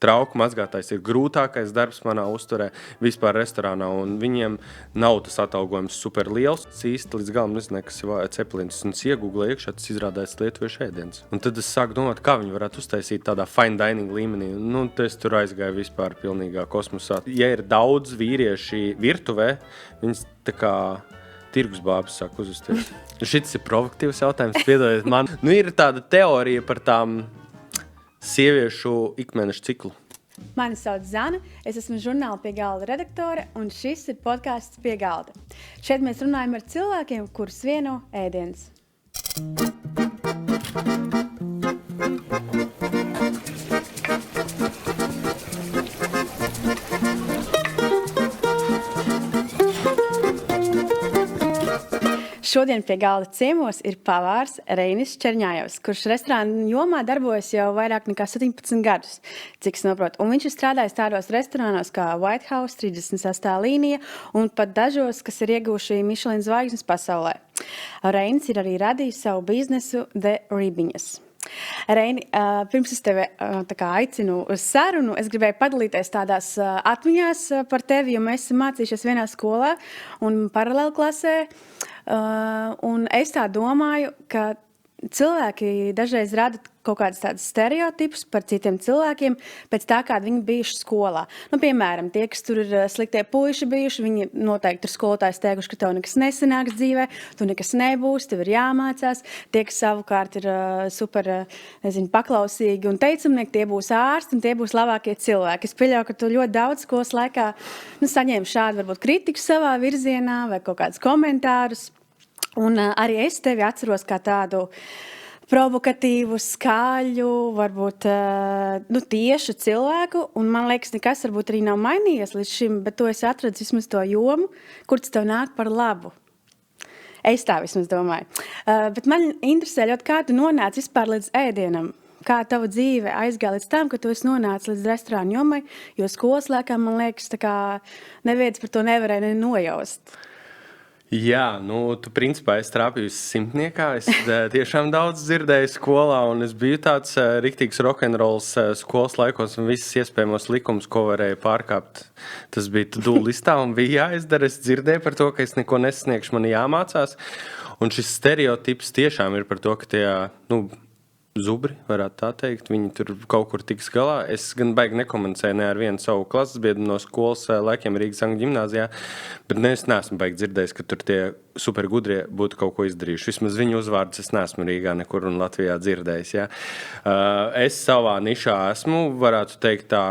trauku mazgātājs ir grūtākais darbs manā uzturē vispār restorānā, un viņiem nav tas atalgojums super liels. Es īsti līdz galam nezināju, kas ir cepelīns, un es iegūglēju iekšā, tas izrādās lietuviešu ēdiens. Un tad es sāku domāt, kā viņi varētu uztaisīt tādā fine dining līmenī. Nu, es tur aizgāju vispār pilnīgā kosmosā. Ja ir daudz vīrieši virtuvē, viņas tā kā tirgusbābes sāk uzvesties. Šis ir provokatīvs jautājums, piedodiet man. Nu, ir tāda teorija par tām sieviešu ikmēnešu ciklu. Mani sauc Zana, es esmu žurnāla Pie galda redaktore, un šis ir podcasts Pie galda. Šeit mēs runājam ar cilvēkiem, kurus vieno ēdiens. Šodien pie galda ciemos ir pavārs Reinis Čerņājevs, kurš restorānu jomā darbojas jau vairāk nekā 17 gadus, cik es saprotu. Un viņš ir strādājis tādos restorānos kā White House, 36. līnija un pat dažos, kas ir ieguvuši Michelin zvaigznes pasaulē. Reinis ir arī radījis savu biznesu The Ribiņas. Reini, pirms es tevi aicinu uz sarunu, es gribēju padalīties tādās atmiņās par tevi, jo mēs esam mācījušies vienā skolā un paralēli klasē. Un es tā domāju, ka cilvēki dažreiz rada kaut kādas tādas stereotipus par citiem cilvēkiem pēc tā, kāda viņi bijuši skolā. Nu, piemēram, tie, kas tur ir sliktie puiši bijuši, viņi noteikti ir skolotājs teikuši, ka tev nekas nesanāks dzīvē, tu nekas nebūs, tev ir jāmācās. Tie, kas savukārt ir super, paklausīgi un teicamnieki, tie būs ārsti un tie būs labākie cilvēki. Es pieļauju, ka tu ļoti daudz skolas laikā saņēmi šādu varbūt kritiku savā virzienā vai kaut kādus komentārus. Un arī es tevi atceros kā tādu provokatīvu, skaļu, varbūt tiešu cilvēku, un man liekas, nekas varbūt arī nav mainījies līdz šim, bet tu esi atradis vismaz to jomu, kur tas tev nāk par labu. Es tā vismaz domāju. Bet man interesē ļoti, kā tu nonāci vispār līdz ēdienam, kā tava dzīve aizgāja līdz tam, ka tu esi nonācis līdz restorānu jomai, jo skolas laikā, man liekas, tā kā neviens par to nevarēja nojaust. Jā, tu principā esi trāpījusi simtniekā. Es tiešām daudz dzirdēju skolā, un es biju tāds riktīgs rokenrols skolas laikos, un visas iespējamos likumus, ko varēju pārkāpt. Tas bija to-do listā, un bija jāizdara. Es dzirdēju par to, ka es neko nesasniegšu, man jāmācās. Un šis stereotips tiešām ir par to, ka tie, zubri, varētu tā teikt, viņi tur kaut kur tiks galā. Es gan baigi nekomunicēju ne ar vienu savu klases biedru no skolas laikiem Rīgas Angļu ģimnāzijā, bet es neesmu baigi dzirdējis, ka tur tie super gudrie būtu kaut ko izdarījuši. Vismaz viņu uzvārdus es neesmu Rīgā nekur un Latvijā dzirdējis. Ja. Es savā nišā esmu, varētu teikt tā,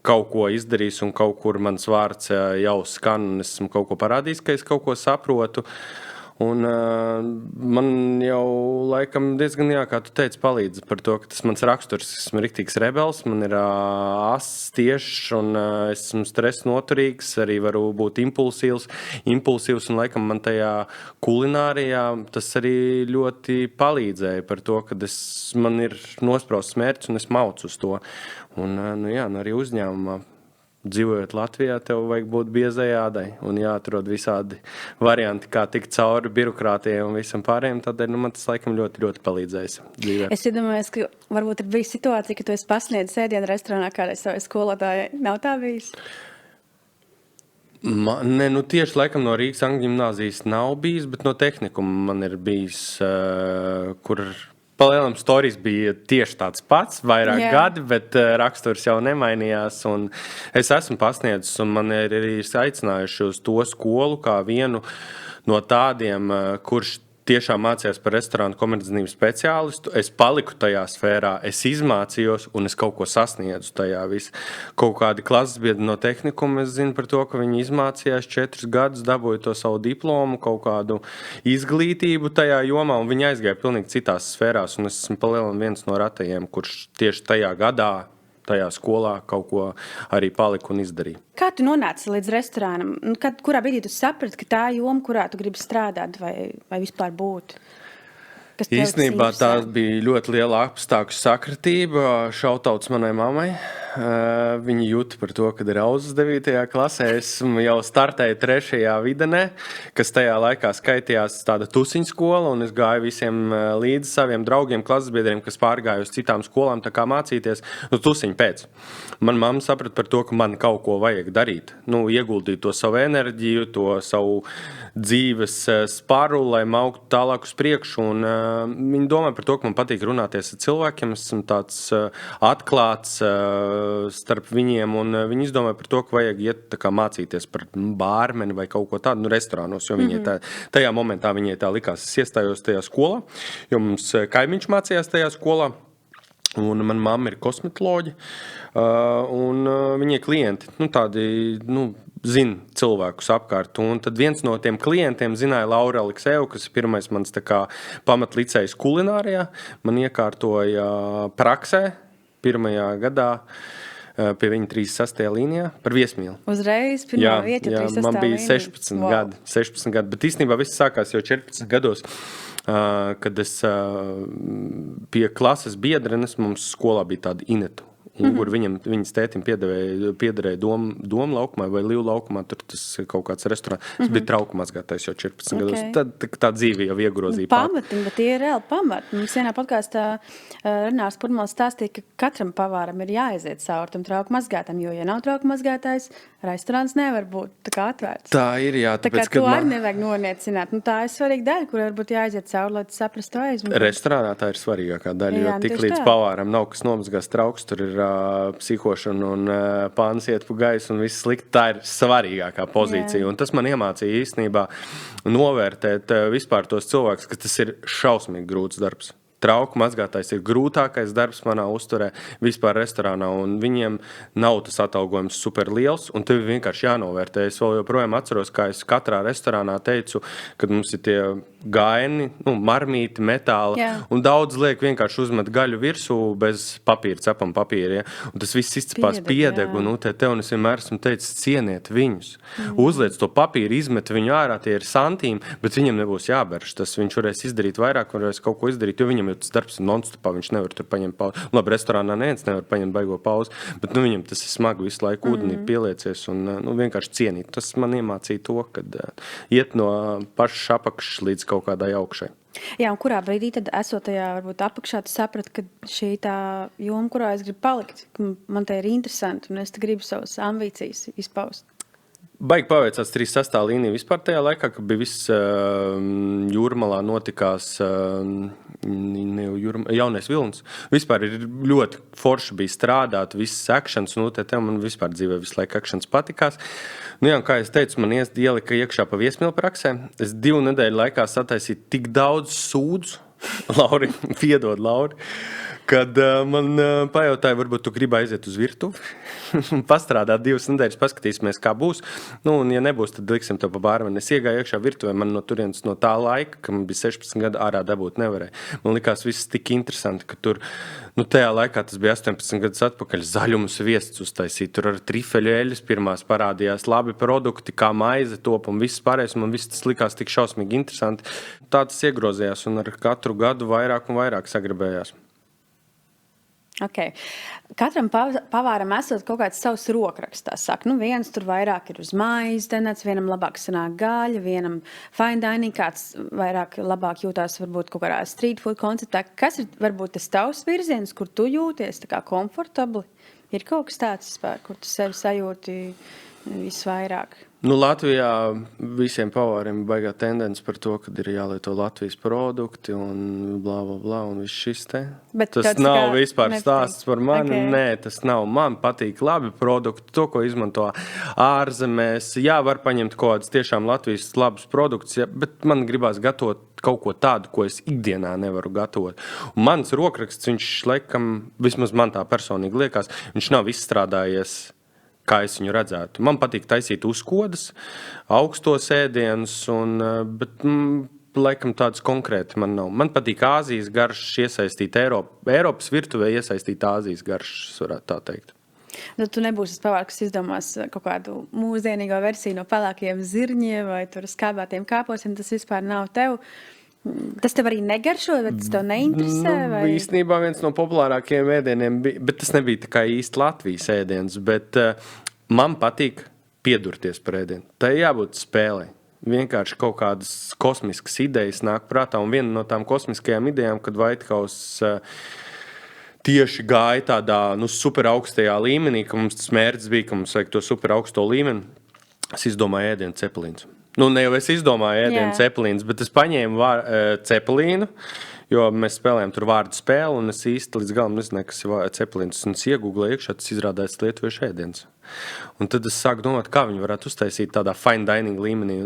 kaut ko izdarījis un kaut kur mans vārds jau skan un esmu kaut ko parādījis, ka es kaut ko saprotu. Un man jau laikam diezgan, kā tu teici, palīdz par to, ka tas mans raksturs, esmu riktīgs rebels, man ir ass tiešs un esmu stresa noturīgs, arī varu būt impulsīvs un laikam man tajā kulinārijā tas arī ļoti palīdzēja par to, ka man ir nosprausts mērķis un es maucu uz to. Un arī uzņēmumā. Dzīvojot Latvijā, tev vajag būt biezai ādai un jāatrod visādi varianti, kā tikt cauri birokrātijai un visam pārējiem. Tādēļ man tas laikam ļoti, ļoti palīdzējis dzīvē. Es iedomājos, ka varbūt ir bijis situācija, ka tu esi pasniedzis ēdienu restorānā kādai savai skolotājai. Nav tā bijis? Tieši laikam no Rīgas Angļu ģimnāzijas nav bijis, bet no tehnikuma man ir bijis, kur palielam storijas bija tieši tāds pats, vairāk gadi, bet raksturs jau nemainījās. Un es esmu pasniedzis, un man ir arī aicinājuši uz to skolu kā vienu no tādiem, kurš tiešām mācījās par restorānu komercdarbības speciālistu. Es paliku tajā sfērā, es izmācījos un es kaut ko sasniedzu tajā visu. Kaut kādi klases biedri no tehnikuma, es zinu par to, ka viņi izmācījās 4 gadus, dabūja to savu diplomu, kaut kādu izglītību tajā jomā, un viņi aizgāja pilnīgi citās sfērās, un es esmu palielam viens no ratajiem, kurš tieši tajā gadā tajā skolā kaut ko arī palika un izdarīja. Kā tu nonāci līdz restorānam? Kurā brīdī tu saprati, ka tā joma, kurā tu gribi strādāt vai vispār būt? Īstenībā tā bija ļoti liela apstākļu sakritība. Šautauts manai mammai. Viņi jūta par to, kad ir auzas 9. klasē. Esmu jau startēju 3. videnē, kas tajā laikā skaitījās tāda tusiņu skola, un es gāju visiem līdzi saviem draugiem, klases biedriem, kas pārgāja uz citām skolām, tā kā mācīties, tusiņu pēc. Man mamma saprata par to, ka man kaut ko vajag darīt. Ieguldīt to savu enerģiju, to savu dzīves sparu, lai mauktu tālāk uz priekšu. Un, viņi domā par to, ka man patīk runāties ar cilvēkiem. Esmu tāds atklāts starp viņiem, un viņi izdomāja par to, ka vajag iet tā kā mācīties par bārmeni vai kaut ko tādu, restorānos, jo viņai tajā momentā viņai tā likās. Es iestājos tajā skolā, jo mums kaimiņš mācījās tajā skolā. Un man mamma ir kosmetoloģe, un viņai klienti, tādi, zina cilvēkus apkārt. Un tad viens no tiem klientiem zināja Laura Aleksejevu, kas ir pirmais mans tā kā pamatlicējs kulinārijā. Man iekārtoja praksē pirmajā gadā pie viņa 36. līnijā par viesmīli. Uzreiz pirmā vieta, 36. Man bija 16 gadi, bet īstenībā viss sākās jau 14 gados. Kad es pie klases biedrenes, mums skolā bija tāda Inetu, kur viņas tētim piederēja Doma laukumā vai Livu laukumā, tur tas kaut kāds restorāns. Tas bija trauku mazgātais jau 14 gados. Tad tā dzīve jau iegrozīja. Pamati, bet tie ir reāli pamati. Mums vienā podkāstā Renārs Purmals stāstīja, ka katram pavāram ir jāaiziet cauri tam trauku mazgātam, jo, ja nav trauku mazgātājs, restorāns nevar būt tā kā atvērts. Tā ir, jā. Tāpēc, to arī nevajag noniecināt. Tā ir svarīga daļa, kur varbūt jāaiziet cauri, lai tu saprastu aizmuguri. Restorānā tā ir svarīgākā daļa, jo tik līdz pavāram nav kas nomazgās trauks, tur ir psihošana un pāns iet pa gaisu un viss slikti. Tā ir svarīgākā pozīcija. Jā. Un tas man iemācīja īstenībā novērtēt vispār tos cilvēkus, ka tas ir šausmīgi grūts darbs. Trauku mazgātājs ir grūtākais darbs manā uzturē vispār restorānā, un viņiem nav tas atalgojums super liels, un tev vienkārši jānovērtē. Es vēl joprojām atceros, kā es katrā restorānā teicu, kad mums ir tie gaini, marmīti, metāli, un daudz liek vienkārši uzmet gaļu virsū bez papīra, cepam papīra, ja? Un tas viss izcepās piedeg, un tev un es vienmēr esmu teicis, cieniet viņus. Uzliec to papīru, izmet viņu ārā, tie ir santīmi, bet viņam nebūs jāberš. Tas viņš varēs izdarīt vairāk, varēs kaut ko izdarīt, jo viņam jo tas darbs ir non-stopā, viņš nevar tur paņemt pauzi. Labi, restorānā neviens nevar paņemt baigo pauzi, bet viņam tas ir smagi visu laiku ūdenī pieliecies un vienkārši cienīt. Tas man iemācīja to, kad iet no pašas apakšas līdz kaut kādai augšai. Jā, un kurā brīdī tad esot tajā varbūt apakšā, tu saprati, ka šī tā joma, kurā es gribu palikt, man te ir interesanti un es te gribu savas ambīcijas izpaust. Baigi paveicās 36. līnija vispār tajā laikā, kad bija viss Jūrmalā notikās jaunais vilnis. Vispār ir ļoti forši bija strādāt, viss akšans, un tev man vispār dzīvē visu laiku akšans patikās. Jā, kā es teicu, man ielika iekšā pa viesmīlu praksē. Es 2 nedēļu laikā sataisīju tik daudz sūdzu, Lauri, piedod, Lauri, kad man pajautāja, varbūt tu gribi aiziet uz virtuvi, pastrādāt 2 nedēļas, paskatīsimies, kā būs. Un ja nebūs, tad liksim to pa bārmeni. Es iegāju iekšā virtuvē, man no turienes no tā laika, kad man bija 16 gadi, ārā dabūt nevarēja. Man likās viss tik interesanti, ka tur, tajā laikā tas bija 18 gadus atpakaļ, zaļumus viests uztaisīt. Tur ar trifeļu eļas pirmās parādījās labi produkti, kā maize top un viss pārējais. Man viss tas likās tik šausmīgi interesanti. Tā tas iegrozījās un ar katru gadu vairāk un vairāk sagribējās. Okay. Katram pavāram esot kaut kāds savs rokraksts. Saka, viens tur vairāk ir uz mājas tenets, vienam labāk sanāk gaļa, vienam fine dining, kāds vairāk labāk jūtās varbūt kaut kādā street food konceptā. Kas ir varbūt tas tavs virziens, kur tu jūties tā kā komfortabli? Ir kaut kas tāds, kur tu sevi sajūti visvairāk? Latvijā visiem pavāriem baigā tendence par to, ka ir jālieto Latvijas produkti un blā, blā, blā, un viss šis te. Bet tas nav vispār stāsts par mani. Okay. Nē, tas nav. Man patīk labi produkti, to, ko izmanto ārzemēs. Jā, var paņemt kaut kādas tiešām Latvijas labus produktus, bet man gribās gatavot kaut ko tādu, ko es ikdienā nevaru gatavot. Un mans rokraksts, viņš laikam, vismaz man tā personīgi liekas, viņš nav izstrādājies kā es viņu redzētu. Man patīk taisīt uzkodas, augstos ēdienus, bet laikam tāds konkrēti man nav. Man patīk Āzijas garšas iesaistīt Eiropas virtuvē iesaistīt Āzijas garšas, varētu tā teikt. Tu nebūsi tas pavārs, kas izdomās kaut kādu mūsdienīgo versiju no pelēkajiem zirņiem vai tur skābētiem kāposiem, tas vispār nav tev. Tas tev arī negaršo, vai tas tev neinteresē? Vai? Īstenībā viens no populārākajiem ēdieniem bija, bet tas nebija tā kā īsti Latvijas ēdiens, bet man patīk piedurties par ēdienu. Tā jābūt spēlei. Vienkārši kaut kādas kosmiskas idejas nāk prātā, un viena no tām kosmiskajām idejām, kad White House tieši gāja tādā super augstajā līmenī, ka mums tas mērķis bija, ka mums vajag to super augsto līmeni, es izdomāju ēdienu cepelīns. Ne jau es izdomāju ēdienu cepelīns, bet es paņēmu cepelīnu, jo mēs spēlējām tur vārdu spēli, un es īsti līdz galam nezināju, kas ir cepelīns. Un es iegūglēju iekšā, tas izrādās lietuviešu ēdiens. Un tad es sāku domāt, kā viņi varētu uztaisīt tādā fine dining līmenī.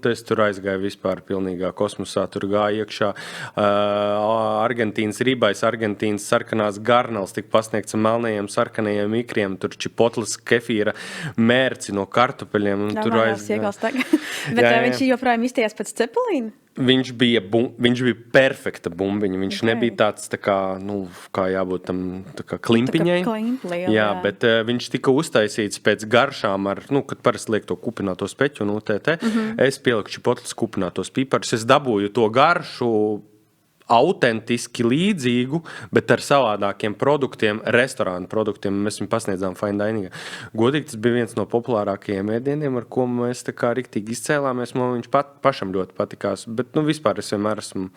Es tur aizgāju vispār pilnīgā kosmosā, tur gāja iekšā Argentīnas ribais, Argentīnas sarkanās garnals, tika pasniegts ar melnajiem sarkanajiem ikriem, tur čipotlas kefīra mērci no kartupeļiem. Un tur Bet viņš joprojām izties pēc cepelīna? Viņš bija perfekta bumbiņa. Viņš nebija tāds tā kā, kā jābūt tam tā kā klimpiņai. Jā, bet viņš tika uztaisīts pēc garšām ar, kad parasti liek to kupināto speķu un UTT. Es pieliku čipotlas kupinātos piparus. Es dabūju to garšu autentiski līdzīgu, bet ar savādākiem produktiem, restorānu produktiem. Mēs viņu pasniedzām fine dining. Godīgi, tas bija viens no populārākajiem ēdieniem, ar ko mēs tā kā riktīgi izcēlāmies. Man viņš pašam ļoti patikās, bet vispār es vienmēr esmu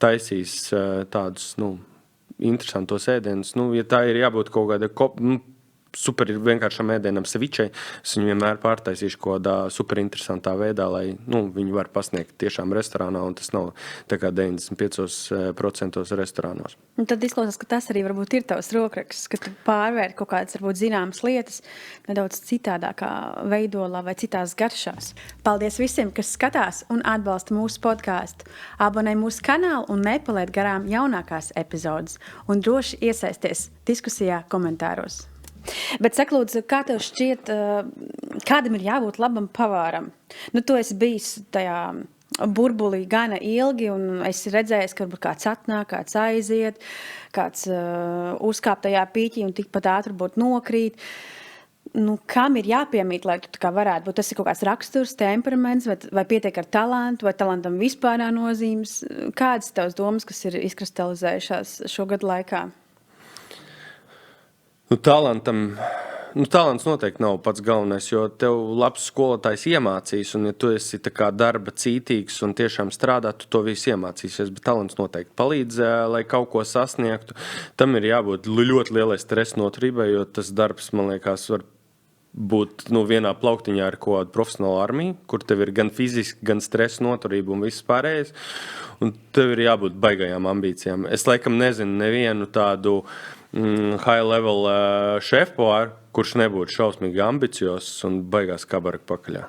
taisījis tādus, interesantos ēdienus. Ja tā ir jābūt kaut kāda super vienkāršam ēdienam sevičai, es viņu vienmēr pārtaisīšu kaut kādā super interesantā veidā, lai viņu var pasniegt tiešām restorānā, un tas nav tā kā 95% restorānos. Un tad izklausās, ka tas arī varbūt ir tavs rokraksts, ka tu pārvērt kaut kādas varbūt zināmas lietas nedaudz citādākā veidolā vai citās garšās. Paldies visiem, kas skatās un atbalsta mūsu podcastu. Abonē mūsu kanālu un nepalaid garām jaunākās epizodes un droši iesaisties diskusijā komentāros. Bet saka, lūdzu, kā tev šķiet, kādam ir jābūt labam pavāram? Tu esi bijis tajā burbulī gana ilgi, un esi redzējis, ka varbūt kāds atnāk, kāds aiziet, kāds uzkāp tajā pīķī un tikpat ātri būt nokrīt. Kam ir jāpiemīt, lai tu tā kā varētu būt? Tas ir kaut kāds raksturs, temperaments, vai pietiek ar talantu, vai talantam vispār nav nozīmes? Kādas tavas domas, kas ir izkristalizējušās šo gadu laikā? Talants noteikti nav pats galvenais, jo tev labs skolotājs iemācīs, un ja tu esi tā kā darba cītīgs un tiešām strādā, tu to visu iemācīsies, bet talants noteikti palīdz, lai kaut ko sasniegtu. Tam ir jābūt ļoti lielai stresa noturībai, jo tas darbs, man liekas, var būt vienā plauktiņā ar kaut kādu profesionālu armiju, kur tev ir gan fiziski, gan stresa noturība un viss pārējais, un tev ir jābūt baigajām ambīcijām. Es laikam nezinu nevienu tādu high level šefpavāru, kurš nebūtu šausmīgi ambiciozs un baigās kabaraka pakaļā.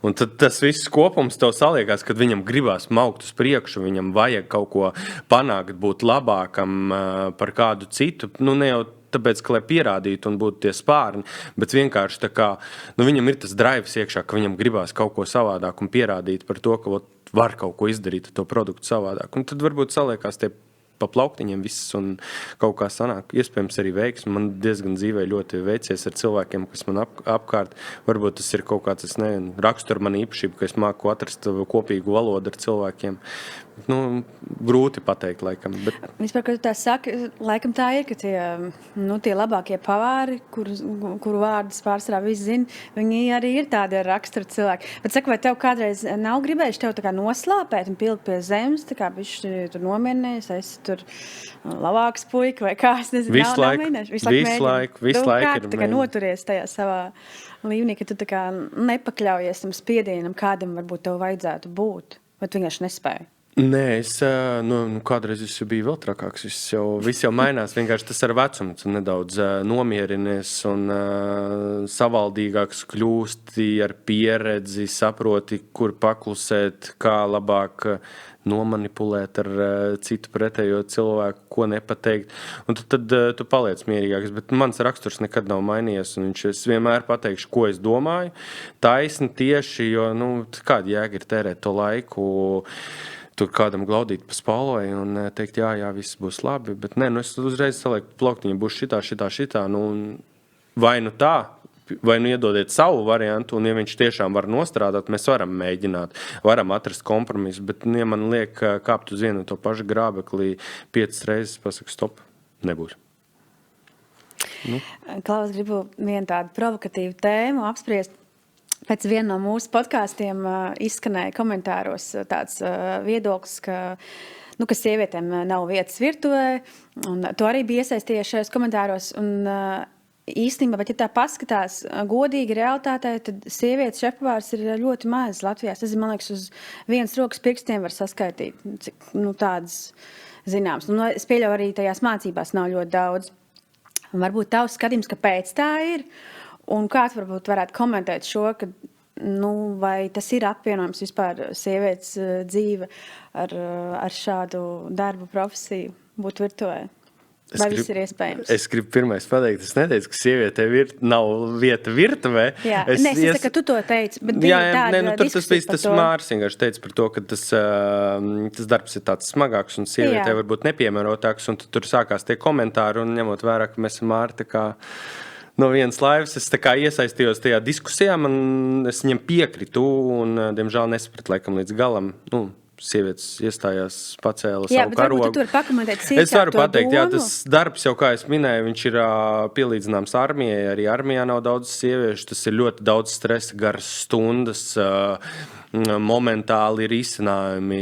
Un tad tas viss kopums tev saliekās, kad viņam gribās maukt uz priekšu, viņam vajag kaut ko panākt, būt labākam par kādu citu, ne jau tāpēc, ka lai pierādītu un būtu tie spārni, bet vienkārši tā kā, viņam ir tas drives iekšā, ka viņam gribās kaut ko savādāk un pierādīt par to, ka var kaut ko izdarīt ar to produktu savādāk. Un tad varbūt saliekās tie pa plauktiņiem viss un kaut kā sanāk. Iespējams arī veiksmi. Man diezgan dzīvē ļoti veicies ar cilvēkiem, kas man apkārt. Varbūt tas ir kaut kāds, rakstura man īpašība, ka es māku atrast kopīgu valodu ar cilvēkiem. Grūti pateikt, laikam. Bet... Vispār, kad tu tā saki, laikam tā ir, ka tie labākie pavāri, kuru vārdus pārsvarā visi zina, viņi arī ir tādi ar rakstura cilvēki. Bet saka, vai tev kādreiz nav gribējuši tev tā kā noslāpēt un pilkt pie zemes, tā kā bišķi tur nomierinies, esi tur labāks puika vai kā, es nezinu, visu laiku ir tā kā noturies tajā savā līmenī, ka tu tā kā nepakļaujies tam spiedienam, kādam varbūt tev vajadzētu būt, vai tu vienkārši nespēji? Nē, es kādreiz es biju vēl trakāks. Viss jau mainās. Vienkārši tas ar vecumu nedaudz nomierinies un savaldīgāks kļūsti ar pieredzi, saproti, kur paklusēt, kā labāk nomanipulēt ar citu pretējo cilvēku, ko nepateikt. Un tad tu paliec mierīgāks. Bet mans raksturs nekad nav mainījies. Un es vienmēr pateikšu, ko es domāju. Taisni tieši, jo kāda jēga ir tērēt to laiku, tur kādam glaudīt pa spalvai un teikt, jā, viss būs labi. Bet es uzreiz salieku plauktiņu, būs šitā. Vai tā, vai nu iedodiet savu variantu, un ja viņš tiešām var nostrādāt, mēs varam mēģināt, varam atrast kompromisu, bet, ja man liek kāpt uz vienu to pašu grābeklī 5 reizes, pasaka stop, nebūs. Klaus, gribu vienu tādu provokatīvu tēmu apspriest. Pēc viena no mūsu podkāstiem izskanēja komentāros tāds viedoklis, ka sievietēm nav vietas virtuvē, un to arī bija iesaistījies šajos komentāros. Un īstenībā, bet ja tā paskatās godīgi realitātē, tad sievietes šefpavārs ir ļoti maz Latvijā. Tas, man liekas, uz vienas rokas pirkstiem var saskaitīt, cik tādas zināmas. Es pieļauju arī tajās mācībās nav ļoti daudz. Un varbūt tavs skatījums, kāpēc tā ir, un kāds varbūt varētu komentēt šo, ka, vai tas ir apvienojums vispār sievietes dzīve ar šādu darbu profesiju būt virtuvē? Vai viss ir iespējams? Es gribu pirmais pateikt, es neteicu, ka sievietē nav vieta virtuvē. Jā, es saku, ka tu to teici, bet bija tāda tur tas bija tas Māris vienkārši teica par to, ka tas darbs ir tāds smagāks un sievietē varbūt nepiemērotāks, un tur sākās tie komentāri, un ņemot vērā, ka mēs Māri tā kā no vienas laivas, es tā kā iesaistījos tajā diskusijā, es viņam piekritu, un, diemžēl, nesapratu laikam līdz galam, sievietes iestājās, pacēla savu karogu. Es varu pateikt, jā, tas darbs jau, kā es minēju, viņš ir pielīdzināms armijai, arī armijā nav daudz sieviešu, tas ir ļoti daudz stresa, garas stundas, momentāli ir izcinājumi,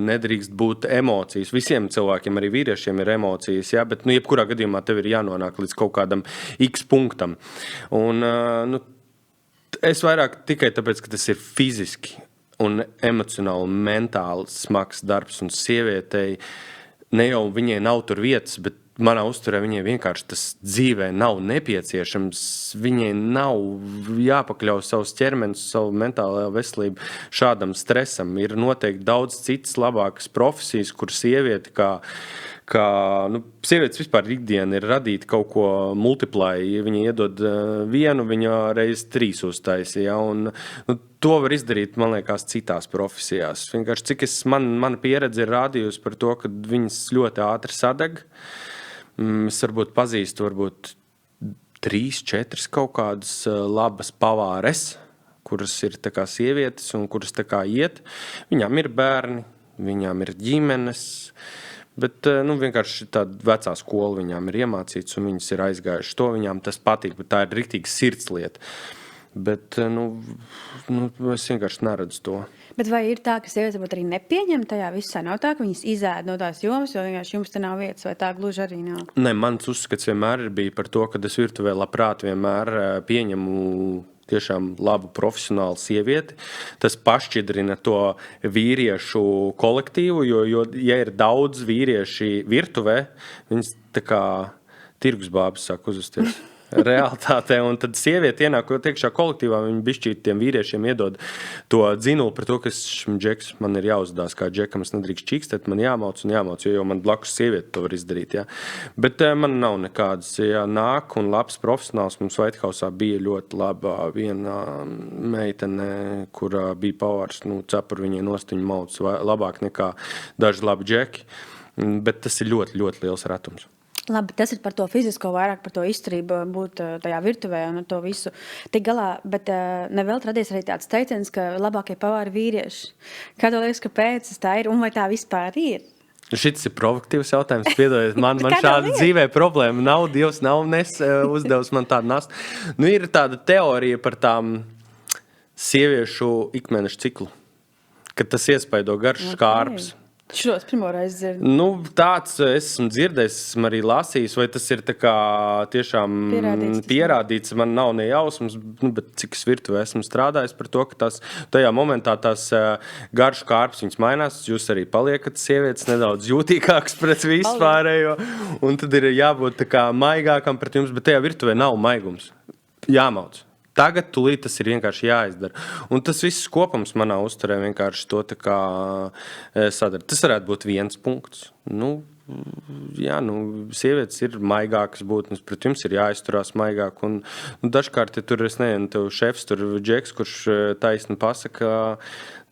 nedrīkst būt emocijas. Visiem cilvēkiem, arī vīriešiem ir emocijas, jā, bet jebkurā gadījumā tev ir jānonāk līdz kaut kādam X punktam. Un, es vairāk tikai tāpēc, ka tas ir fiziski un emocionāli un mentāli smags darbs, un sievietei ne jau viņai nav tur vietas, bet manā uzturē viņai vienkārši tas dzīvē nav nepieciešams, viņai nav jāpakļauj savus ķermenis, savu mentālo veselību šādam stresam. Ir noteikti daudz citas labākas profesijas, kur sievieti sievietes vispār ikdiena ir radīt kaut ko multiplai, ja viņa iedod vienu, viņa reiz 3 uztaisa, ja, un to var izdarīt, man liekas, citās profesijās. Vienkārši, cik mana pieredze ir rādījusi par to, ka viņas ļoti ātri sadeg. Es varbūt pazīstu 3-4 kaut kādas labas pavāres, kuras ir tā kā sievietes un kuras tā kā iet. Viņām ir bērni, viņām ir ģimenes, bet vienkārši tāda vecā skola viņām ir iemācīts un viņas ir aizgājušas. To viņām tas patīk, bet tā ir riktīgi sirdslieta. Bet, es vienkārši neredzu to. Bet vai ir tā, ka sievietes varbūt arī nepieņem tajā visā? Nav tā, ka viņas izēd no tās jomas, jo vienkārši jums te nav vietas, vai tā gluži arī nav? Nē, mans uzskats vienmēr ir bija par to, ka es virtuvē labprāt vienmēr pieņemu tiešām labu profesionālu sievieti. Tas pašķidrina to vīriešu kolektīvu, jo ja ir daudz vīrieši virtuvē, viņas tā kā tirgusbābes sāk uzvesties realitātē, un tad sieviete ienākot iekšā kolektīvā, viņa bišķīt tiem vīriešiem iedod to dzinulu par to, ka šim džeks man ir jāuzdās kā džekam, es nedrīkst čīkstēt, man jāmauc, jo man blakus sieviete to var izdarīt, jā. Bet man nav nekādas, jā, nāk un labs profesionāls, mums Whitehouse bija ļoti laba viena meitene, kurā bija pavārs, cepur viņai nostiņu mauc labāk nekā daži labi džeki, bet tas ir ļoti, ļoti liels retums. Labi, tas ir par to fizisko, vairāk par to izturību būt tajā virtuvē un to visu tik galā, bet nevēl radies arī tāds teiciens, ka labākie pavāri vīrieši. Kā tev liekas, kāpēc tā ir un vai tā vispār ir? Šis ir provokatīvs jautājums, piedodiet, man šāda dzīvē problēma nav, Dievs nav uzdevis man tādu nastu. Ir tāda teorija par tām sieviešu ikmēnešu ciklu, ka tas iespaido garš skārps. Šos pirmoreiz dzirdu. Tāds esmu dzirdējis, esmu arī lasījis, vai tas ir tā kā tiešām pierādīts, man nav ne jausmas, bet cik es virtuvē esmu strādājis par to, ka tajā momentā tās garšu kārpas viņas mainās, jūs arī paliekat sievietes nedaudz jūtīgāks pret vispārējo, un tad ir jābūt tā kā maigākam pret jums, bet tajā virtuvē nav maigums. Jāmauc. Tagad tūlīt tas ir vienkārši jāizdara. Un tas viss kopums manā uzturē vienkārši to tā kā sadara. Tas varētu būt viens punkts. Sievietes ir maigākas būtnes, pret jums ir jāizturās maigāk. Un dažkārt, ja tur, es nezinu, tev šefs, tur džeks, kurš taisni pasaka,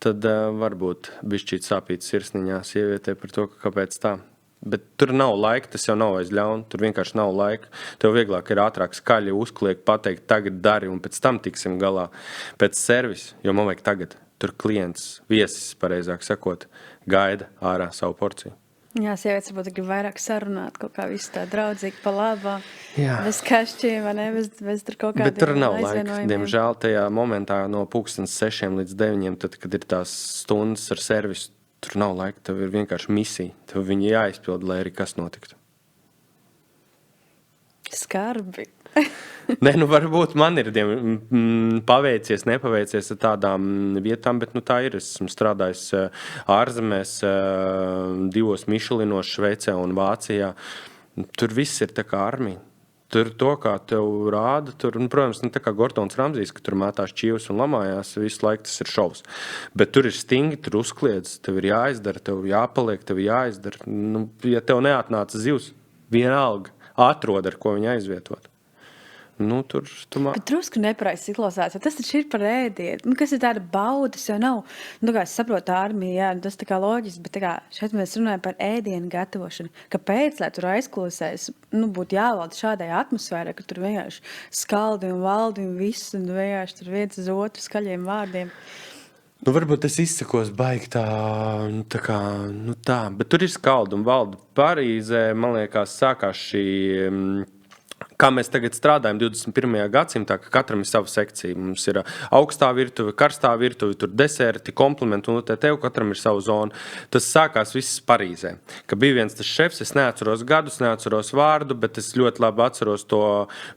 tad varbūt bišķīt sāpīt sirsniņā sievietē par to, kāpēc tā. Bet tur nav laika, tas jau nav aiz ļaunu, tur vienkārši nav laika. Tev vieglāk ir ātrāk skaļi uzkliek, pateikt, tagad dari, un pēc tam tiksim galā. Pēc servisa, jo man vajag tagad. Tur klients, viesis, pareizāk sakot, gaida ārā savu porciju. Jā, sievietes varbūt grib vairāk sarunāt, kaut kā visu tā draudzīgi pa labā, Jā. bez kašķiem, vai ne, bez tur kaut kādiem Bet tur nav laika. aizvienojumiem. Diemžēl tajā momentā no 6 līdz 9, tad, kad ir tās stundas ar servisu, tur nav laika, tev ir vienkārši misija. Tev viņi jāizpild, lai arī kas notiktu. Skarbi. Nē, nu varbūt man ir paveicies, nepaveicies ar tādām vietām, bet nu tā ir. Es esmu strādājis ārzemēs, 2 Mišelinos, Šveicē un Vācijā. Tur viss ir tā kā armija. Tur to, kā tev rāda, tur, nu, protams, ne tā kā Gordons Ramsijs, ka tur mētās čīvas un lamājās, visu laiku tas ir šovs. Bet tur ir stingri, tur uzkliedz, tev ir jāizdara, tev jāpaliek, tev jāizdara. Nu, ja tev neatnāca zivs, vienalga, atrod, ar ko viņu aizvietot. Nu, tur Bet drusku nepareizi izklausās, jo tas taču ir par ēdienu. Nu, kas ir tāda bauda, tas jau nav. Nu, kā es saprotu ārmiju, jā, tas tā kā loģiski, bet tā kā šeit mēs runājam par ēdienu gatavošanu. Kāpēc, lai tur aizklausēs, nu, būtu jāvalda šādai atmosfērai, ka tur vienkārši skaldi un valdi un viss, un vienkārši tur viens uz otru skaļiem vārdiem. Nu, varbūt es izsakos baigi tā, bet tur ir skaldi un valdi. Parīzē, man liekas, sākās šī... Kā mēs tagad strādājam 21. gadsimtā, ka katram ir sava sekcija. Mums ir augstā virtuve, karstā virtuve, tur deserti, komplimenti, un tev katram ir savu zonu. Tas sākās viss Parīzē. Ka bija viens tas šefs, es neatceros gadus, neatceros vārdu, bet es ļoti labi atceros to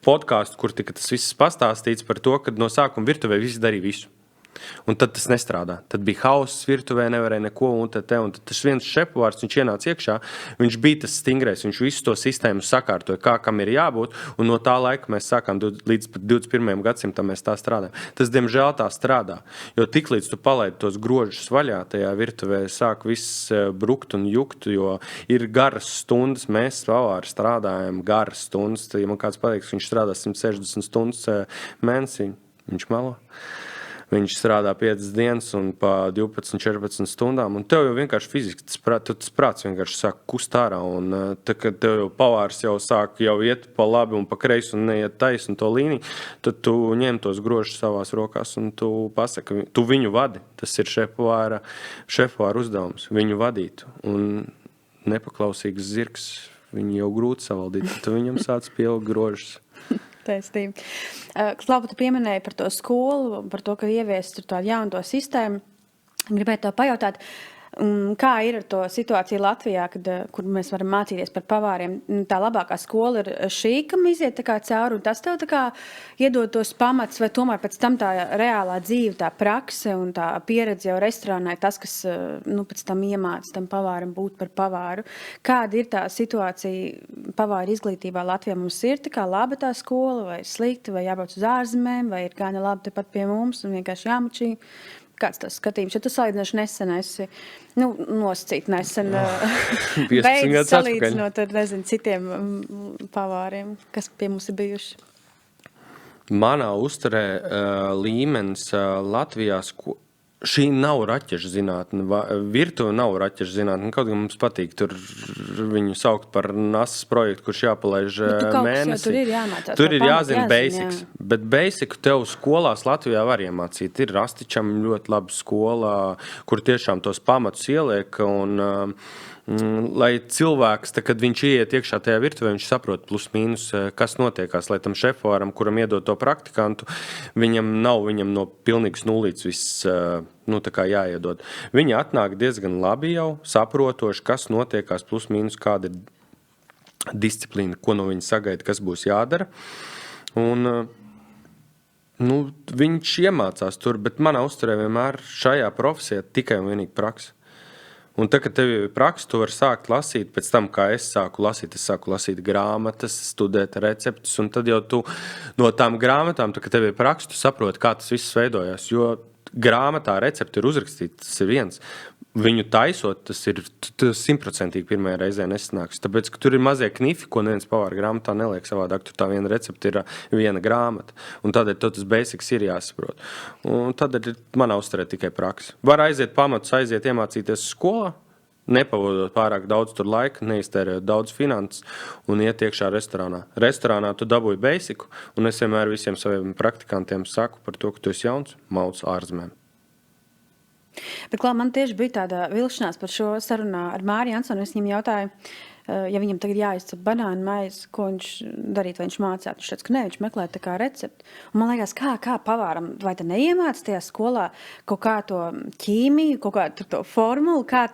podcastu, kur tika tas viss pastāstīts par to, ka no sākuma virtuvē visi darīja visu. Un tad tas nestrādā. Tad bija hauss virtuvē, nevarēja neko, un tad tas viens šefpavārs, viņš ienāca iekšā, viņš bija tas stingrais, viņš visu to sistēmu sakārtoja, kam ir jābūt, un no tā laika mēs sākām līdz 21. gadsimtam mēs tā strādājam. Tas, diemžēl, tā strādā, jo tiklīdz tu palaidi tos grožus vaļā, tajā virtuvē sāk viss brukt un jukt, jo ir garas stundas, mēs pavāri strādājam garas stundas, ja man kāds pateiks, viņš strādā 160 stundas mēnesī, viņš melo. Viņš strādā 5 dienas un pa 12-14 stundām, un tev jau vienkārši fiziski tas prāts vienkārši sāk kust ārā, un tad, kad tev jau pavārs jau sāk jau iet pa labi un pa kreisi un neiet taisni to līniju, tad tu ņem tos grožus savās rokās un tu pasaki, tu viņu vadi. Tas ir šefpavāra uzdevums, viņu vadīt, un nepaklausīgs zirgs, viņu jau grūti savaldīt, tad tu viņam sāc pievilkt grožus. Taisnība. Slava, tu pieminēji par to skolu, par to, ka ieviest tur tādu jaunu to sistēmu. Gribētu tev pajautāt, kā ir ar to situāciju Latvijā, kur mēs varam mācīties par pavāriem. Tā labākā skola ir šī, kam iziet tā kā cauri, un tas tev tā kā iedod tos pamats, vai tomēr pēc tam tā reālā dzīve, tā prakse un tā pieredze jau restorānā ir tas, kas pēc tam iemāca tam pavāram būt par pavāru. Kāda ir tā situācija pavāru izglītībā Latvijā? Mums ir tā kā laba tā skola, vai slikta, vai jābrauc uz ārzemēm, vai ir gana labi tepat pie mums un vienkārši jāmačī? Kāds tas skatījums? Ja tu salīdzināši nesen esi, nosacīt nesen, beidz salīdzinot ar, citiem pavāriem, kas pie mums ir bijuši? Manā uzturē līmenis Latvijā šī nav raķešu zinātne, virtuve nav raķešu zinātne, kaut gan mums patīk tur viņu saukt par NASA's projektu, kurš jāpalaiž mēnesi. Tur ir jāmācās. Tur ir jāzina basics, bet basicu tev skolās Latvijā var iemācīt. Ir Rastičam ļoti laba skola, kur tiešām tos pamatus ieliek, un lai cilvēks, kad viņš ieiet iekšā tajā virtuvē, viņš saprot plus mīnus, kas notiekās, lai tam šefpavāram, kuram iedod to praktikantu, viņam no pilnīgas nulītes viss tā kā jāiedod. Viņi atnāk diezgan labi jau, saprotoši, kas notiekās plus mīnus, kāda ir disciplīna, ko no viņa sagaida, kas būs jādara. Un viņš iemācās tur, bet manā uzturē vienmēr šajā profesijā tikai un vienīgi praksa. Un tad, kad tev ir praksa, tu vari sākt lasīt, pēc tam, kā es sāku lasīt grāmatas, studēt receptus, un tad jau tu no tām grāmatām, tad, kad tev ir praksa, tu saproti, kā tas viss veidojās, jo grāmatā recepti ir uzrakstīti, tas ir viens. Viņu taisot, tas ir 100% pirmajā reizē nesanāks. Tāpēc, ka tur ir mazie knifi, ko neviens pavāra grāmatā neliek savādāk. Tur tā viena recepte ir viena grāmata. Un tādēļ tas basics ir jāsaprot. Un tādēļ manā uzturē tikai praksa. Var aiziet pamatus, iemācīties skolā, nepavadot pārāk daudz tur laika, neiztērējot daudz finanses un iet iekšā restorānā. Restorānā tu dabūji basiku, un es vienmēr visiem saviem praktikantiem saku par to, ka tu esi jauns, mauc ārzemēm. Bet, klā, man tieši bija tāda vilšanās par šo sarunā ar Māri Jansonu. Es viņam jautāju, ja viņam tagad jāizcep banānu maizi, ko viņš darīt, vai viņš mācētu. Viņš teica, ka ne, viņš meklē tā kā recepti. Un man liekas, kā pavāram, vai te neiemāc tajā skolā kaut kā to ķīmiju, kaut kā to formulu, kā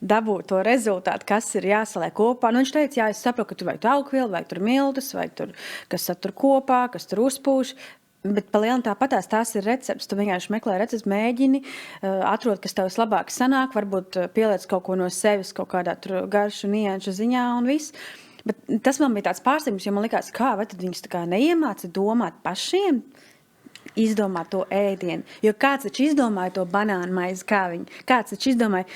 dabūt to rezultātu, kas ir jāsaliek kopā. Nu, viņš teica, jā, es saprotu, ka tur vajag augvielu, vai tur miltus, vai tur, kas satur kopā, kas tur uzpūš. Bet palielam tāpatās tās ir recepts. Tu vienkārši meklē recepts, mēģini, atrod, kas tev vislabāk sanāk, varbūt pieliec kaut ko no sevis, kaut kādā tur garšu, nianšu ziņā un viss. Bet tas man bija tāds pārsteigums, jo man likās, vai tad viņus tā kā neiemāca domāt pašiem, izdomāt to ēdienu. Jo kāds taču izdomāja to banānu maizi, kāds taču izdomāja,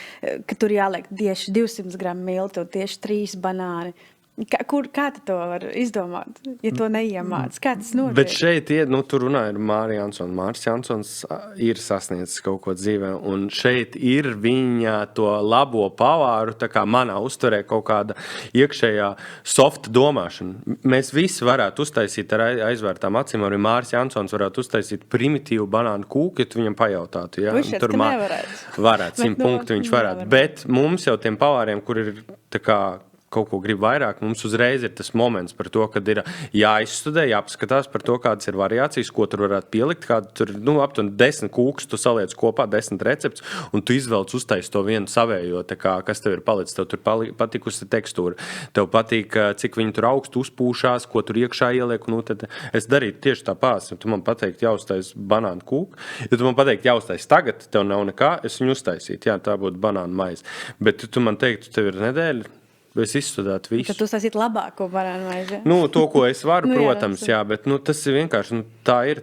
ka tur jāliek tieši 200 gramu miltu, tieši 3 banāni. Kā tu to var izdomāt, ja to neiemāc? Kā tas notiek? Bet šeit, tu runāji ar Māri Jansonu. Māris Jansons ir sasniedzis kaut ko dzīvē, un šeit ir viņa to labo pavāru, tā kā manā uzturē kaut kāda iekšējā softa domāšana. Mēs visi varētu uztaisīt ar aizvērtām acīm, arī Māris Jansons varētu uztaisīt primitīvu banānu kūku, ja tu viņam pajautātu. Ja? Viņš tur nevarētu. Varētu, 100 punktu viņš varētu. Bet mums jau tiem pavāriem, kur ir tā kā kaut ko grib vairāk, mums uzreiz ir tas moments par to, kad ir jāizstudē, jāpaskatās par to, kādas ir variācijas, ko tur varētu pielikt, kāda tur, aptuveni 10 kūkus tu saliec kopā, 10 recepts, un tu izvelc uztais to vienu savējo, tā kā, kas tev ir palicis, tev tur patikusi tekstūra, tev patīk, cik viņi tur augstu uzpūšās, ko tur iekšā ieliek, tad es darītu tieši tā pās, ja tu man pateikt jāuztais banānu kūku, ja tu man pateikt jāuztais tagad, tev nav nekā, es viņu uztaisītu, jā, tā būtu banānu maize, bet tu man teiktu, tev ir nedēļa, es izstudētu visu. Tad tu sasīt labāko banānu maizi. To, ko es varu, protams, jā, bet tas ir vienkārši, tā ir,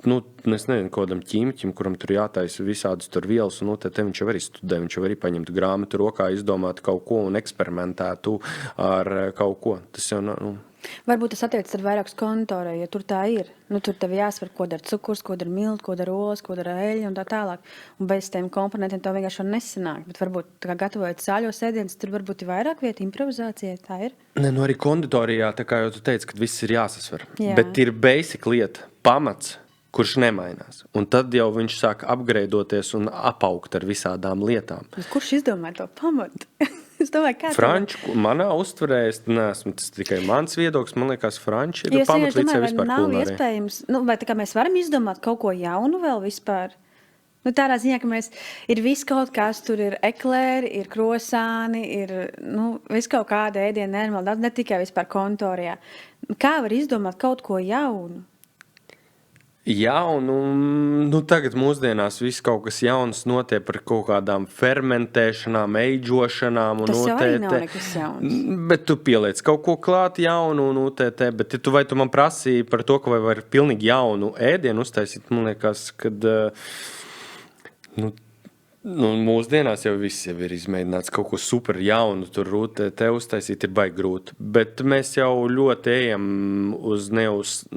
es nezinu, kodam ķīmiķim, kuram tur jātaisa visādas tur vielas, un te viņš jau arī studē, viņš jau arī paņemtu grāmatu rokā, izdomāt kaut ko un eksperimentētu ar kaut ko. Tas jau, Varbūt tas attiecas ar vairākus konditorē, ja tur tā ir. Tur tev jāsver, ko dara cukurs, ko dara milti, ko dara olas, ko dara eļļa un tā tālāk. Un bez tiem komponentiem tev vienkārši nesanāk. Bet varbūt tā kā gatavojot sāļos ēdienas, tur varbūt ir vairāk vieta improvizācijai, tā ir? Arī konditorijā, tā kā jau tu teici, ka viss ir jāsasver. Jā. Bet ir basic lieta, pamats, kurš nemainās. Un tad jau viņš sāk apgreidoties un apaugt ar visādām lietām. Kurš izdomāja to pamatu? Es domāju, kā Franču, manā uztverē, es neesmu, tas tikai mans viedoklis, man liekas, franči ir pamatlīdz jau vispār nav kulinārija. Iespējams, vai tā kā mēs varam izdomāt kaut ko jaunu vēl vispār? Tādā ziņā, ka ir viss kaut kas, tur ir ekleri, ir krosāni, ir viss kaut kāda ēdiena normāli daudz, ne tikai vispār kontorijā. Kā var izdomāt kaut ko jaunu? Jaunu, tagad mūsdienās viss kaut kas jauns notiek par kaut kādām fermentēšanām, eidžošanām. Tas jau arī nav nekas jauns. Bet tu pieliec kaut ko klāt jaunu un bet vai tu man prasīji par to, ka vai var pilnīgi jaunu ēdienu uztaisīt, man liekas, kad mūsdienās jau viss jau ir izmēģināts kaut ko super jaunu, tur te uztaisīt ir baigi grūti. Bet mēs jau ļoti ejam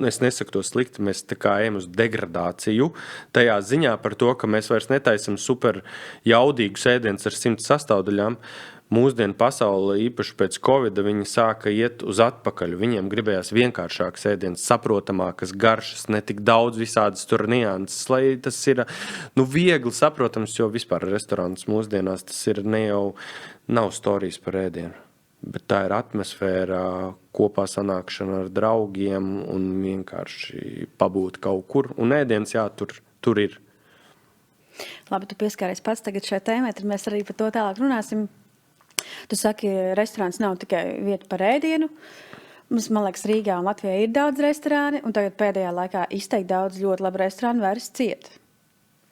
es nesaku to slikti, mēs tā kā ejam uz degradāciju tajā ziņā par to, ka mēs vairs netaisam super jaudīgus ēdienus ar 100 sastāvdaļām. Mūsdienu pasaule, īpaši pēc Covida, viņi sāka iet uz atpakaļ. Viņiem gribējās vienkāršākas ēdienas, saprotamākas garšas, ne tik daudz visādas tur nianses, lai tas ir viegli saprotams, jo vispār restorāns mūsdienās tas ir nav storijas par ēdienu. Bet tā ir atmosfēra, kopā sanākšana ar draugiem un vienkārši pabūt kaut kur. Un ēdienas, jā, tur ir. Labi, tu pieskāries pats tagad šai tēmai, tad mēs arī par to tālāk runāsim. Tu saki, restorāns nav tikai vieta par ēdienu. Mums, man liekas, Rīgā un Latvijā ir daudz restorāni, un tagad pēdējā laikā izteikti daudz ļoti labi restorāni vairs ciet.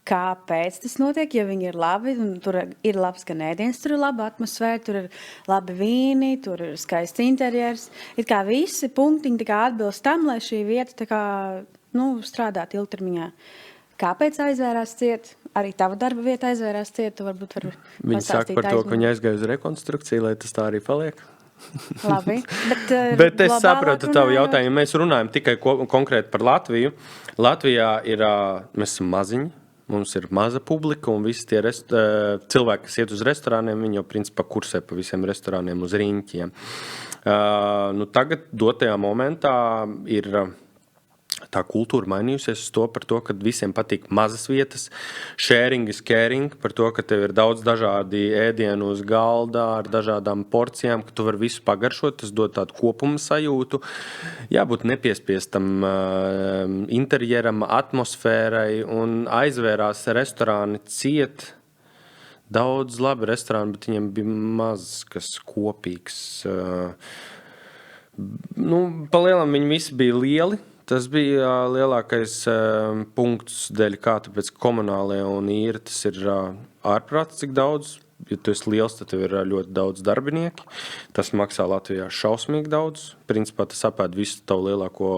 Kāpēc tas notiek? Ja viņi ir labi, un tur ir labs gan ēdiens, tur ir laba atmosfēra, tur ir labi vīni, tur ir skaists interjers. Ir kā visi punktiņi atbilst tam, lai šī vieta strādāt ilgtermiņā. Kāpēc aizvērās ciet? Arī tava darba vieta aizvērās ciet, tu varbūt var Viņi saka par to, ka viņi aizgāja uz rekonstrukciju, lai tas tā arī paliek. Labi, bet es sapratu tavu jautājumu. Mēs runājam tikai konkrēti par Latviju. Latvijā mēs esam maziņi, Mums ir maza publika, un visi tie cilvēki, kas iet uz restorāniem, viņi jau principā kursē pa visiem restorāniem uz riņķiem. Tagad dotajā momentā ir tā kultūra mainījusies uz to, par to, ka visiem patīk mazas vietas, sharing is caring, par to, ka tev ir daudz dažādi ēdienu uz galda ar dažādām porcijām, ka tu vari visu pagaršot, tas dod tādu kopuma sajūtu. Jābūt nepiespiestam interjeram, atmosfērai, un aizvērās restorāni ciet. Daudz labi restorāni, bet viņiem bija maz kas kopīgs. Palielam viņi visi bija lieli. Tas bija lielākais punkts dēļ kā, tāpēc komunālie un īri tas ir ārprāts, cik daudz. Ja tu esi liels, tad tev ir ļoti daudz darbinieki. Tas maksā Latvijā šausmīgi daudz. Principā tas apēd visu tavu lielāko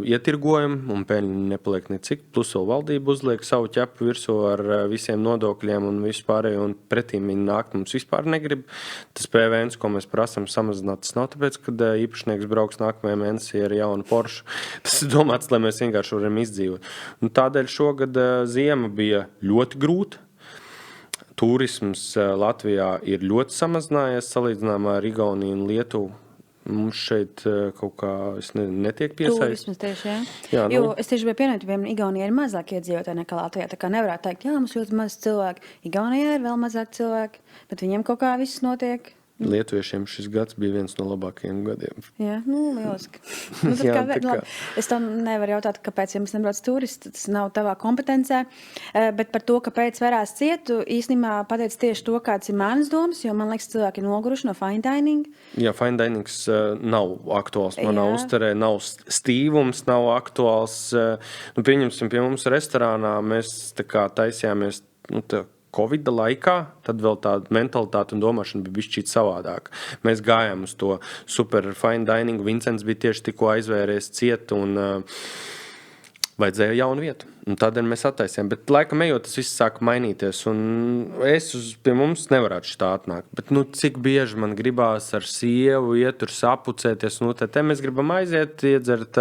ietirgojumu un peļņu nepaliek necik. Plus vēl valdība uzliek savu ķepu virsū ar visiem nodokļiem un vispārējo, un pretīm viņi nākt mums vispār negrib. Tas PVNs, ko mēs prasam samazināt, tas nav tāpēc, kad īpašnieks brauks nākamajā mēnesī ar jaunu Porsche. Tas ir domāts, lai mēs vienkārši varam izdzīvot. Un tādēļ šogad ziema bija ļoti grūta. Turisms Latvijā ir ļoti samazinājies salīdzinājumā ar Igauniju un Lietuvu. Mums šeit kaut kā netiek piesaistīts. Turisms tieši, jā. Jo es tieši biju pienākt, ka Igaunijā ir mazāk iedzīvotāji nekā Latvijā. Tā kā nevarētu teikt, jā, mums ļoti maz cilvēki. Igaunijā ir vēl mazāk cilvēki, bet viņiem kaut kā viss notiek. Lietuviešiem šis gads bija viens no labākajiem gadiem. Jā, lieliski. Es tam nevaru jautāt, kāpēc jums nebrauc turisti, tas nav tavā kompetencē, bet par to, kāpēc varās cietu, īstenībā pateic tieši to, kāds ir manas domas, jo man liekas, cilvēki ir noguruši no fine dining. Jā, fine dinings nav aktuāls manā uzturē, nav stīvums, nav aktuāls. Pieņemsim, pie mums restorānā mēs tā kā taisījāmies, Covida laikā, tad vēl tāda mentalitāte un domāšana bija bišķīt savādāk. Mēs gājām uz to super fine dining. Vincents bija tieši tikko aizvēries ciet un vajadzēja jaunu vietu. Un tādēļ mēs attaisījām. Bet laikam ejot, tas viss sāka mainīties. Un pie mums nevarētu šitā atnākt. Bet cik bieži man gribās ar sievu iet tur sapucēties. Te mēs gribam aiziet, iedzert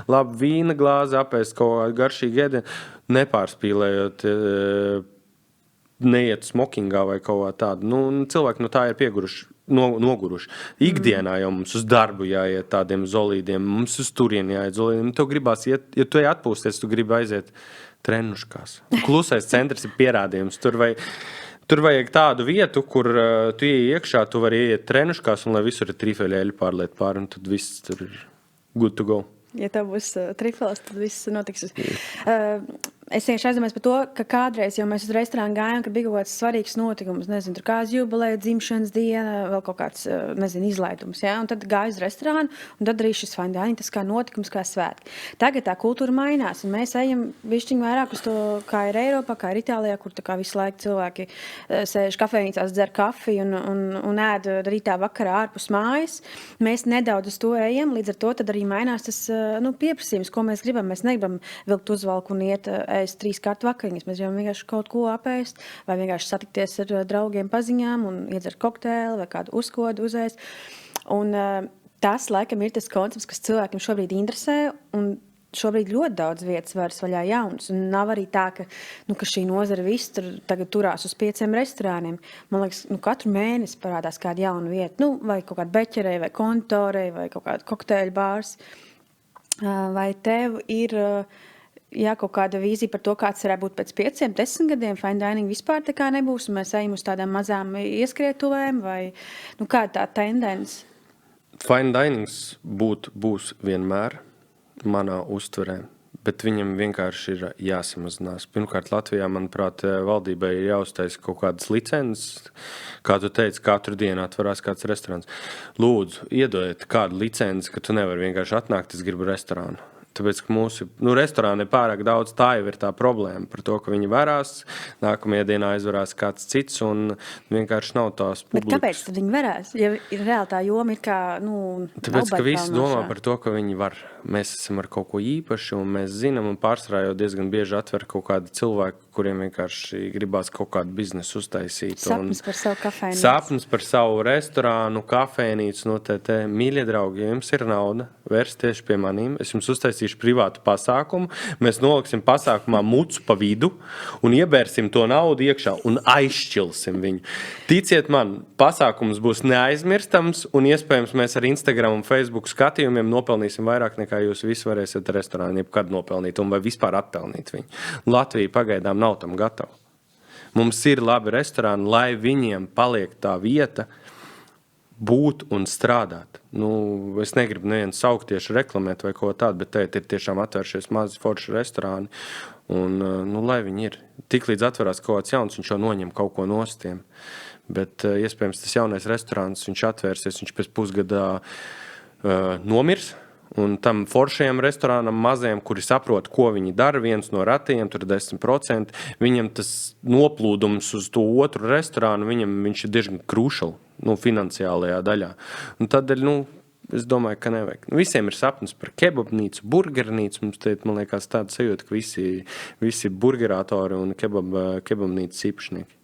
labu vīna glāzi, apēst kaut kādu garšīgu ēdienu, nepārspīlējot neiet smokingā vai kaut kā tādu. Cilvēki tā ir pieguruši, noguruši. Ikdienā jau mums uz darbu jāiet tādiem zolīdiem, mums uz turieni jāiet zolīdiem. Tev gribās iet, ja tu atpūsties, tu gribi aiziet trenuškās. Klusais centrs ir pierādījums. Tur vajag tādu vietu, kur tu iekšā, tu vari iet trenuškās un lai visur ir trifeļēļi pārliet pāri, un tad viss tur ir good to go. Ja tev būs trifels, tad viss notiks. Es vienkārši aizdomājos par to, ka kādreiz jau mēs uz restorānu gājām, kad bija kaut kāds svarīgs notikums, nezinu, tur kāds jubileja, dzimšanas diena, vēl kaut kāds, nezinu, izlaidums, ja? Un tad gāju uz restorānu, un tad arī šis fine dining, tas kā notikums, kā svētki. Tagad tā kultūra mainās, un mēs ejam bišķiņ vairāk uz to, kā ir Eiropā, kā ir Itālijā, kur tā kā visu laiku cilvēki sēž kafejnīcās, dzer kafiju un ēd rītā vakarā ārpus mājas. Mēs nedaudz uz to ejam, līdz ar to tad arī mainās tas pieprasījums, ko mēs gribam. Mēs negribam vilkt uzvalku un iet ēst 3 kārtu vakariņas. Mēs gribam vienkārši kaut ko apēst vai vienkārši satikties ar draugiem paziņām un iedzert kokteili vai kādu uzkodu uzēst. Un tas, laikam, ir tas koncepts, kas cilvēkiem šobrīd interesē, un šobrīd ļoti daudz vietas varas vaļā jaunas. Un nav arī tā, ka šī nozara viss tagad turās uz 5 restorāniem. Man liekas, katru mēnesi parādās kāda jauna vieta. Vai kaut kāda beķerei, vai kontorei, vai kaut kāda kokteļu bārs. Vai tev ir kaut kāda vīzija par to, kāds varētu būt pēc 5, 10 gadiem? Fine dining vispār tā kā nebūs, un mēs ejam uz tādām mazām ieskrietuvēm, vai kāda tā tendence? Fine dinings būs vienmēr manā uztverē, bet viņam vienkārši ir jāsamazinās. Pirmkārt, Latvijā, manuprāt, valdībai ir jāuztaisa kaut kādas licences. Kā tu teici, katru dienu atverās kāds restorāns. Lūdzu, iedodiet kādu licenci, ka tu nevari vienkārši atnākt, es gribu restorānu. Tāpēc, ka mūsu restorāni ir pārāk daudz, tā jau ir tā problēma par to, ka viņi varās, nākamajā dienā aizvarās kāds cits un vienkārši nav tās publikas. Bet kāpēc tad viņi varās? Ja reāli tā joma ir kā, tāpēc, ka visi domā par to, ka viņi var. Mēs esam ar kaut ko īpaši un mēs zinām un pārsvarā jau diezgan bieži atver kaut kādi cilvēki, kuriem vienkārši gribās kaut kādu biznesu uztaisīt. Sapnis par savu kafejnīcu. Sapnis par savu restorānu, kafejnīcu. No te mīļie draugi, ja jums ir nauda, vērsties pie manīm. Es jums uztaisīšu privātu pasākumu. Mēs noliksim pasākumā mucu pa vidu un iebērsim to naudu iekšā un aizšķilsim viņu. Ticiet man, pasākums būs neaizmirstams un iespējams mēs ar Instagram un Facebook skatījumiem nopelnīsim vairāk nekā jūs visi varēsiet restorāni jebkad nopelnīt un vai vispār atpelnīt viņu. Latvija pagaidām nav tam gatava. Mums ir labi restorāni, lai viņiem paliek tā vieta būt un strādāt. Es negribu nevienu saukt tieši reklamēt vai ko tādu, bet te ir tiešām atvēršies mazi forši restorāni. Un, lai viņi ir. Tiklīdz atverās kaut kāds jauns, viņš jau noņem kaut ko nostiem. Bet iespējams tas jaunais restorāns, viņš atvērsies, viņš pēc pusgadā nomirs. Un tam foršajam restorānam mazajam, kuri saprot, ko viņi dara, viens no ratiem, tur 10%, viņam tas noplūdums uz to otru restorānu, viņš ir diezgan crucial, finansiālajā daļā. Un tādēļ, es domāju, ka nevajag. Visiem ir sapnis par kebabnīcu, burgernīcu. Mums te, man liekas, tāda sajūta, ka visi burgerātori un kebabnīcas īpašnieki.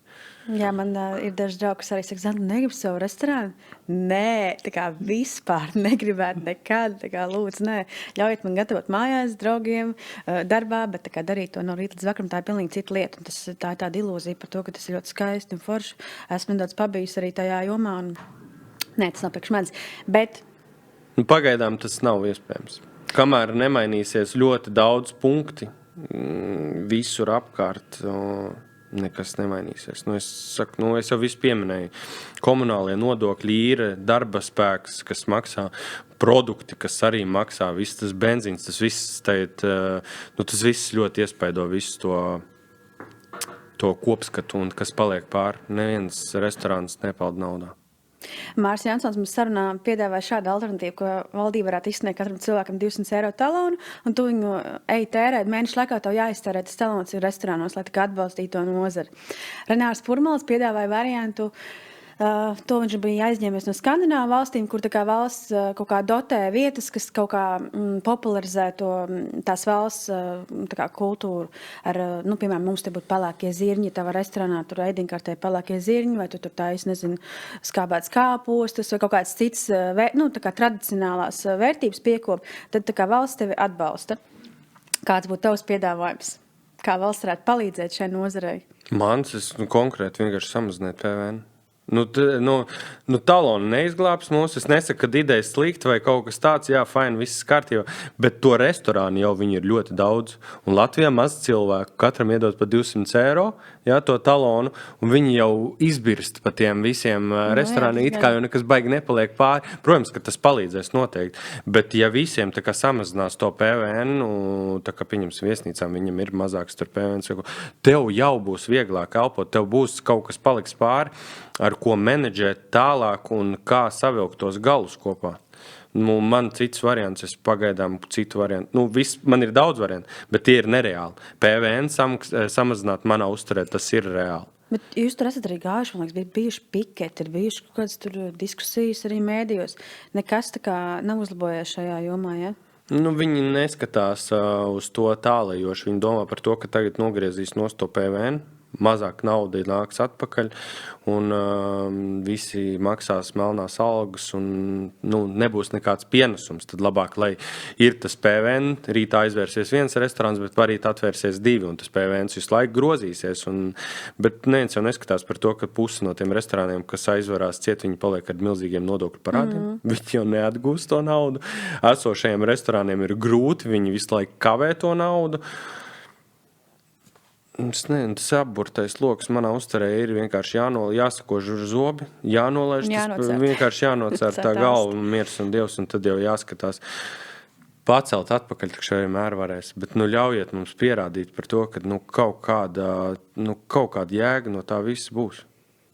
Jā, man ir daži draugi, kas arī saka, Zanda, negribu savu restorānu? Nē, tā kā vispār negribētu nekad, tā kā lūdzu, nē. Ļaujiet man gatavot mājās draugiem, darbā, bet tā kā darīt to no rīta līdz vakaram, tā ir pilnīgi cita lieta. Un tā ir tāda ilūzija par to, ka tas ir ļoti skaisti un forši. Esmu nedaudz pabijusi arī tajā jomā un nē, tas nav priekš manis. Bet pagaidām tas nav iespējams. Kamēr nemainīsies ļoti daudz punkti visur apkārt, nekas nemainīsies. Es saku, es jau visu pieminēju. Komunālie nodokļi, īre, darba spēks, kas maksā, produkti, kas arī maksā, viss tas benzīns, tas viss tas viss ļoti iespaido visu to kopskatu un kas paliek pāri. Neviens restorāns nepeld naudā. Mārs Jansons mums sarunā piedāvāja šādu alternatīvu, ko valdība varētu izsniegt katram cilvēkam 200 eiro talonu, un tu viņu ej tērēt, mēnešu laikā tev jāiztērē tas talons ir restorānos, lai tikai atbalstītu to nozari. Renārs Purmals piedāvāja variantu, to viņš bija aizņēmies no Skandināvu valstīm, kur tā kā valsts kaut kā dotē vietas, kas kaut kā popularizē tās valsts tā kā kultūru. Piemēram, mums te būtu pelēkie zirņi, tava restorānā tur ēdienkartē pelēkie zirņi, vai tu tur skābēts kāpostus, vai kaut kāds cits, tā kā tradicionālās vērtības piekop, tad tā kā valsts tevi atbalsta. Kāds būtu tavs piedāvājums? Kā valsts varētu palīdzēt šai nozarei? Mans, konkrēti vienkārši samazināt PVN. Talonu neizglābs mūs. Es nesaku, ka idejas slikti vai kaut kas tāds, jā, fine, viss kārtībā, bet to restorānu jau viņi ir ļoti daudz. Un Latvijā maz cilvēku, katram iedod pa 200 eiro, jā, to talonu, un viņi jau izbirst pa tiem visiem restorāniem, it kā jau nekas baigi nepaliek pāri. Protams, ka tas palīdzēs noteikti, bet ja visiem tā kā samazinās to PVN, tā kā pieņems viesnīcām, viņam ir mazāks tur PVN, tev jau būs vieglāk elpot, tev būs kaut kas paliks pāri, ar ko menedžēt tālāk un kā savilkt tos galus kopā. Man cits variants, es pagaidām citu variantu. Man ir daudz variantu, bet tie ir nereāli. PVN samazināt manā uzturē, tas ir reāli. Bet jūs tur esat arī gājuši, man liekas, bija bijuši piketi, ir bijuši kaut kādas tur diskusijas arī mēdījos. Nekas tā kā nav uzlabojies šajā jomā, ja? Viņi neskatās uz to tālajoši. Viņi domā par to, ka tagad nogriezīs nost to PVN. Mazāk nauda nāks atpakaļ un visi maksās melnās algas un nebūs nekāds pienesums. Tad labāk, lai ir tas PVN, rītā aizvērsies viens restorāns, bet parīt atvērsies divi un tas PVN visu laiku grozīsies. Bet neviens jau neskatās par to, ka pusi no tiem restorāniem, kas aizvarās ciet, viņi paliek ar milzīgiem nodokļu parādiem. Viņi jau neatgūst to naudu. Esošajiem restorāniem ir grūti, viņi visu laiku kavē to naudu. Tas apburtais loks manā uzturē ir vienkārši jāsakož uz zobi, jānolaiž, vienkārši jānocēr tā galva, miers un Dievs, un tad jau jāskatās. Pacelt atpakaļ, tak šai vienmēr varēs, bet ļaujiet mums pierādīt par to, ka kaut kāda jēga no tā viss būs.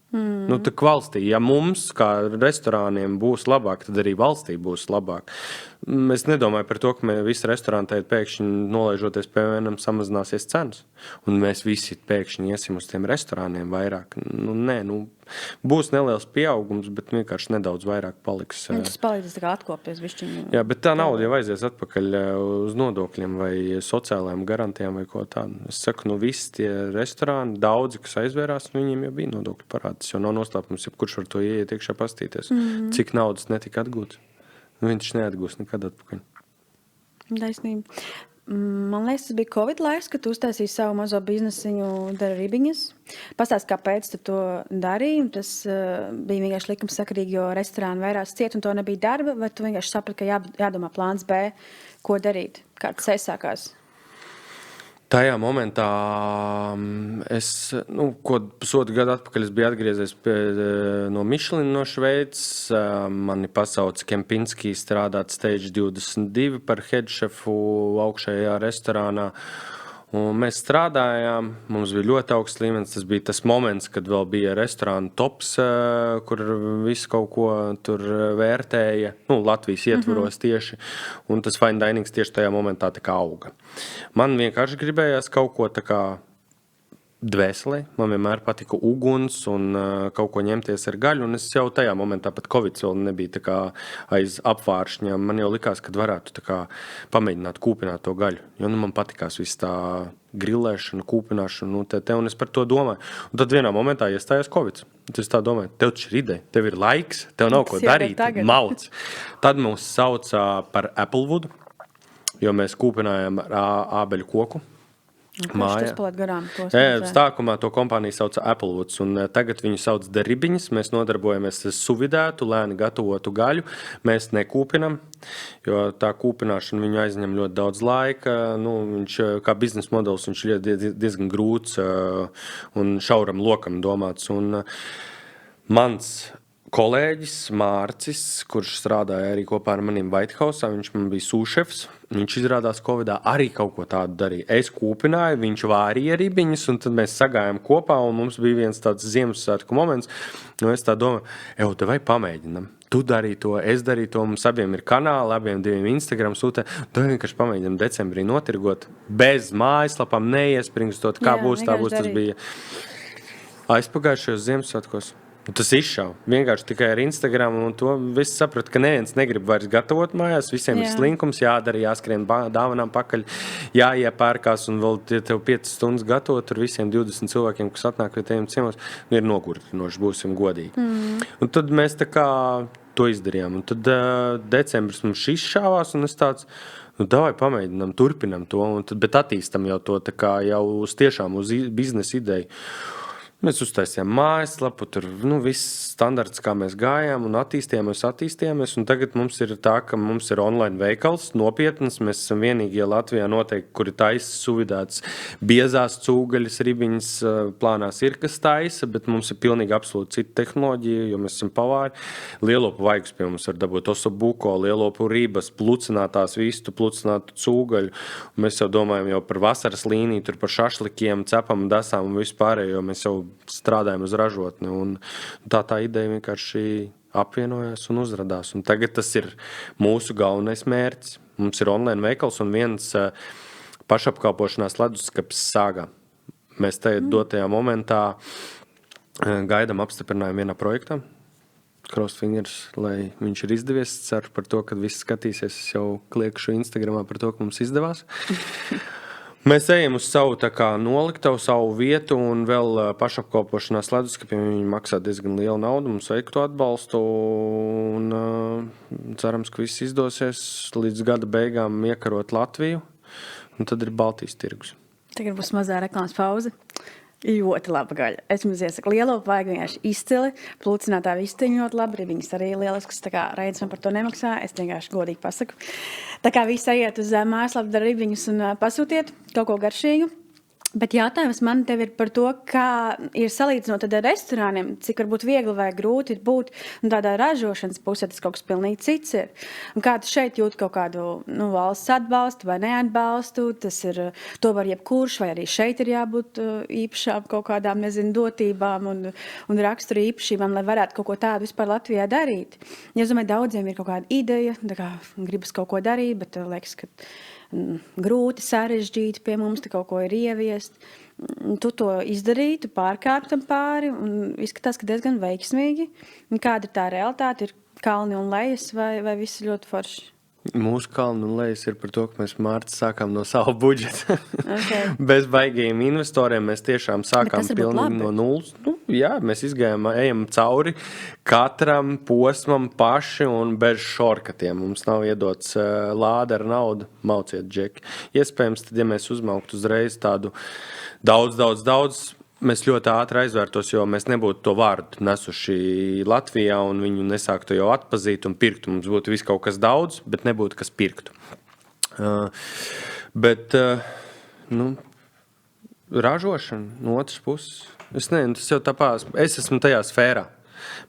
Tak valstī, ja mums kā restorāniem būs labāk, tad arī valstī būs labāk. Es nedomāju par to, ka visi restorāni tagad pēkšņi nolaižoties PVN samazināsies cenas. Un mēs visi pēkšņi iesim uz tiem restorāniem vairāk. Būs neliels pieaugums, bet vienkārši nedaudz vairāk paliks. Tas palīdzēs tā kā atkopties višķiņu. Jā, bet tā nauda jau aizies atpakaļ uz nodokļiem vai sociālajām garantijām vai ko tādu. Es saku, visi tie restorāni, daudzi, kas aizvērās, viņiem jau bija nodokļu parāds. Jo nav noslēpums, jebkurš var to ieiet iekšā pastīties, cik naudas netika atgūts. Viņš neatgūs nekad atpakaļ. Taisnība. Man liekas, tas bija Covid laiks, kad tu uztaisīji savu mazo biznesiņu Darībiņas. Pastāsti, kāpēc tu to darīji. Tas bija vienkārši likumsakarīgi, jo restorāni vairās ciet un to nebija darba, vai tu vienkārši saprati, ka jādomā plāns B, ko darīt? Kā tas aizsākās? Tajā momentā pusotru gadu atpakaļ es biju atgriezies no Michelin no Šveices. Mani pasauca Kempinski strādāt Stage 22 par headšefu augšējā restorānā. Un mēs strādājām, mums bija ļoti augsts līmenis. Tas bija tas moments, kad vēl bija restorāna tops, kur visu kaut ko tur vērtēja, Latvijas ietvaros tieši. Un tas fine dining tieši tajā momentā tā kā auga. Man vienkārši gribējās kaut ko tā kā dvēselē. Man vienmēr patika uguns un kaut ko ņemties ar gaļu. Un es jau tajā momentā pat Covid vēl nebija tā kā aiz apvāršņa. Man jau likās, ka varētu tā kā pamēģināt kūpināt to gaļu. Jo man patikās viss tā grillēšana, kūpināšana. Un es par to domāju. Un tad vienā momentā iestājās Covid. Es tā domāju, tev taču ir ideja, tev ir laiks, tev nav ko darīt, mauc. Tad mūs sauca par Applewood, jo mēs kūpinājām ar ābeļu koku. Māja. Stākumā to kompāniju sauca Applewoods, un tagad viņu sauc Darībiņas. Mēs nodarbojamies ar suvidētu, lēni gatavotu gaļu. Mēs nekūpinam, jo tā kūpināšana viņu aizņem ļoti daudz laika. Viņš, kā biznesa modelis, viņš ir diezgan grūts un šauram lokam domāts. Un mans kolēģis Mārcis, kurš strādāja arī kopā ar maniem White House, viņš man bija sūšefs. Viņš izrādās Covidā arī kaut ko tādu darīja. Es kūpināju, viņš vārīja ribiņas, un tad mēs sagājām kopā, un mums bija viens tāds Ziemassvētku moments. Es tā domāju, vai pamēģinam. Tu darīji to, es darīju to, mums abiem ir kanāli, abiem diviem Instagram sūtē. Tad vienkārši pamēģinam decembrī notirgot bez mājaslapām, neiespringstot, kā būs, tā būs. Tas bija aizpagājušajos Ziemassvētkos. Tas izšauja. Vienkārši tikai ar Instagram, un to viss saprata, ka neviens negrib vairs gatavot mājās. Visiem ir slinkums, jādara, jāskrien dāvanām pakaļ, jāiepērkās, un vēl tev 5 stundas gatavot, tur visiem 20 cilvēkiem, kas atnāk pie tiem ciemos, ir nogurdinoši, būsim godīgi. Un tad mēs tā kā to izdarījām. Un tad decembris mums izšāvās, un es tāds, davai pamēģinām, turpinam to, bet attīstam jau to tā kā jau tiešām uz biznesa ideju. Mēs uztaisījām mājaslapu, tur viss standarts, kā mēs gājām un attīstījāmies, un tagad mums ir tā, ka mums ir online veikals, nopietnas, mēs esam vienīgie Latvijā noteikti, kuri taisa suvidētas biezās cūgaļas, ribiņas, plānās ir, kas taisa, bet mums ir pilnīgi absolūti cita tehnoloģija, jo mēs esam pavāri. Lielopu vaigus pie mums var dabūt osobuko, lielopu rības, plucinātās vistu, plucinātu cūgaļu. Mēs jau domājam jau par vasaras līniju, tur par šašlikiem, cepam, dasām un vispārējo, mēs jau strādājam uz ražotni, un tā ideja vienkārši apvienojās un uzradās. Un tagad tas ir mūsu galvenais mērķis. Mums ir online veikals un viens pašapkalpošanās leduskapis Sāgā. Mēs tagad dotajā momentā gaidām apstiprinājumu vienā projektā. Crossfingers, lai viņš ir izdevies. Ceru par to, ka visi skatīsies. Es jau kliekšu Instagramā par to, ka mums izdevās. Mēs ejam uz savu noliktavu, savu vietu un vēl pašapkalpošanās leduskapiem. Viņi maksā diezgan lielu naudu, mums vajag to atbalstu un cerams, ka viss izdosies līdz gada beigām iekarot Latviju un tad ir Baltijas tirgus. Tagad būs mazā reklāmas pauze. Ļoti laba gaļa. Es jums iesaku lielopu vajag vienkārši izcili. Plūcinātā vistiņa ļoti labi. Viņas arī lieliskas. Tā kā Reids man par to nemaksā. Es vienkārši godīgi pasaku. Tā kā visi aiziet uz mājaslapu Darībiņas un pasūtiet kaut ko garšīgu. Bet jautājums man tev ir par to, kā ir salīdzinot ar restorāniem, cik varbūt viegli vai grūti ir būt tādā ražošanas pusē, tas kaut kas pilnīgi cits ir. Un kā tu šeit jūt kaut kādu valsts atbalstu vai neatbalstu, tas ir, to var jebkurš, vai arī šeit ir jābūt īpašām kaut kādām, dotībām un rakstura īpašībām, lai varētu kaut ko tādu vispār Latvijā darīt. Ja es domāju, daudziem ir kaut kāda ideja, gribas kaut ko darīt, bet liekas, ka grūti, sarežģīti pie mums te kaut ko ir ieviest. Tu to izdarīji, tu pārkāpi tam pāri un izskatās, ka diezgan veiksmīgi. Un kāda ir tā realitāte? Ir kalni un lejas vai viss ļoti forši? Mūsu kalni un lejas ir par to, ka mēs mārts sākām no savu budžeta. Okay. Bez baigiem investoriem mēs tiešām sākām pilnīgi no nulles. Jā, mēs ejam cauri katram posmam paši un bez šorkatiem. Mums nav iedots lāde ar naudu, mauciet džeki. Iespējams, tad, ja mēs uzmauktu uzreiz tādu daudz, mēs ļoti ātri aizvērtos, jo mēs nebūtu to vārdu nesuši Latvijā un viņu nesāktu jau atpazīt un pirktu. Mums būtu viss kaut kas daudz, bet nebūtu kas pirktu. Ražošana no otras puses. Es nezinu, tas jau tāpēc. Es esmu tajā sfērā.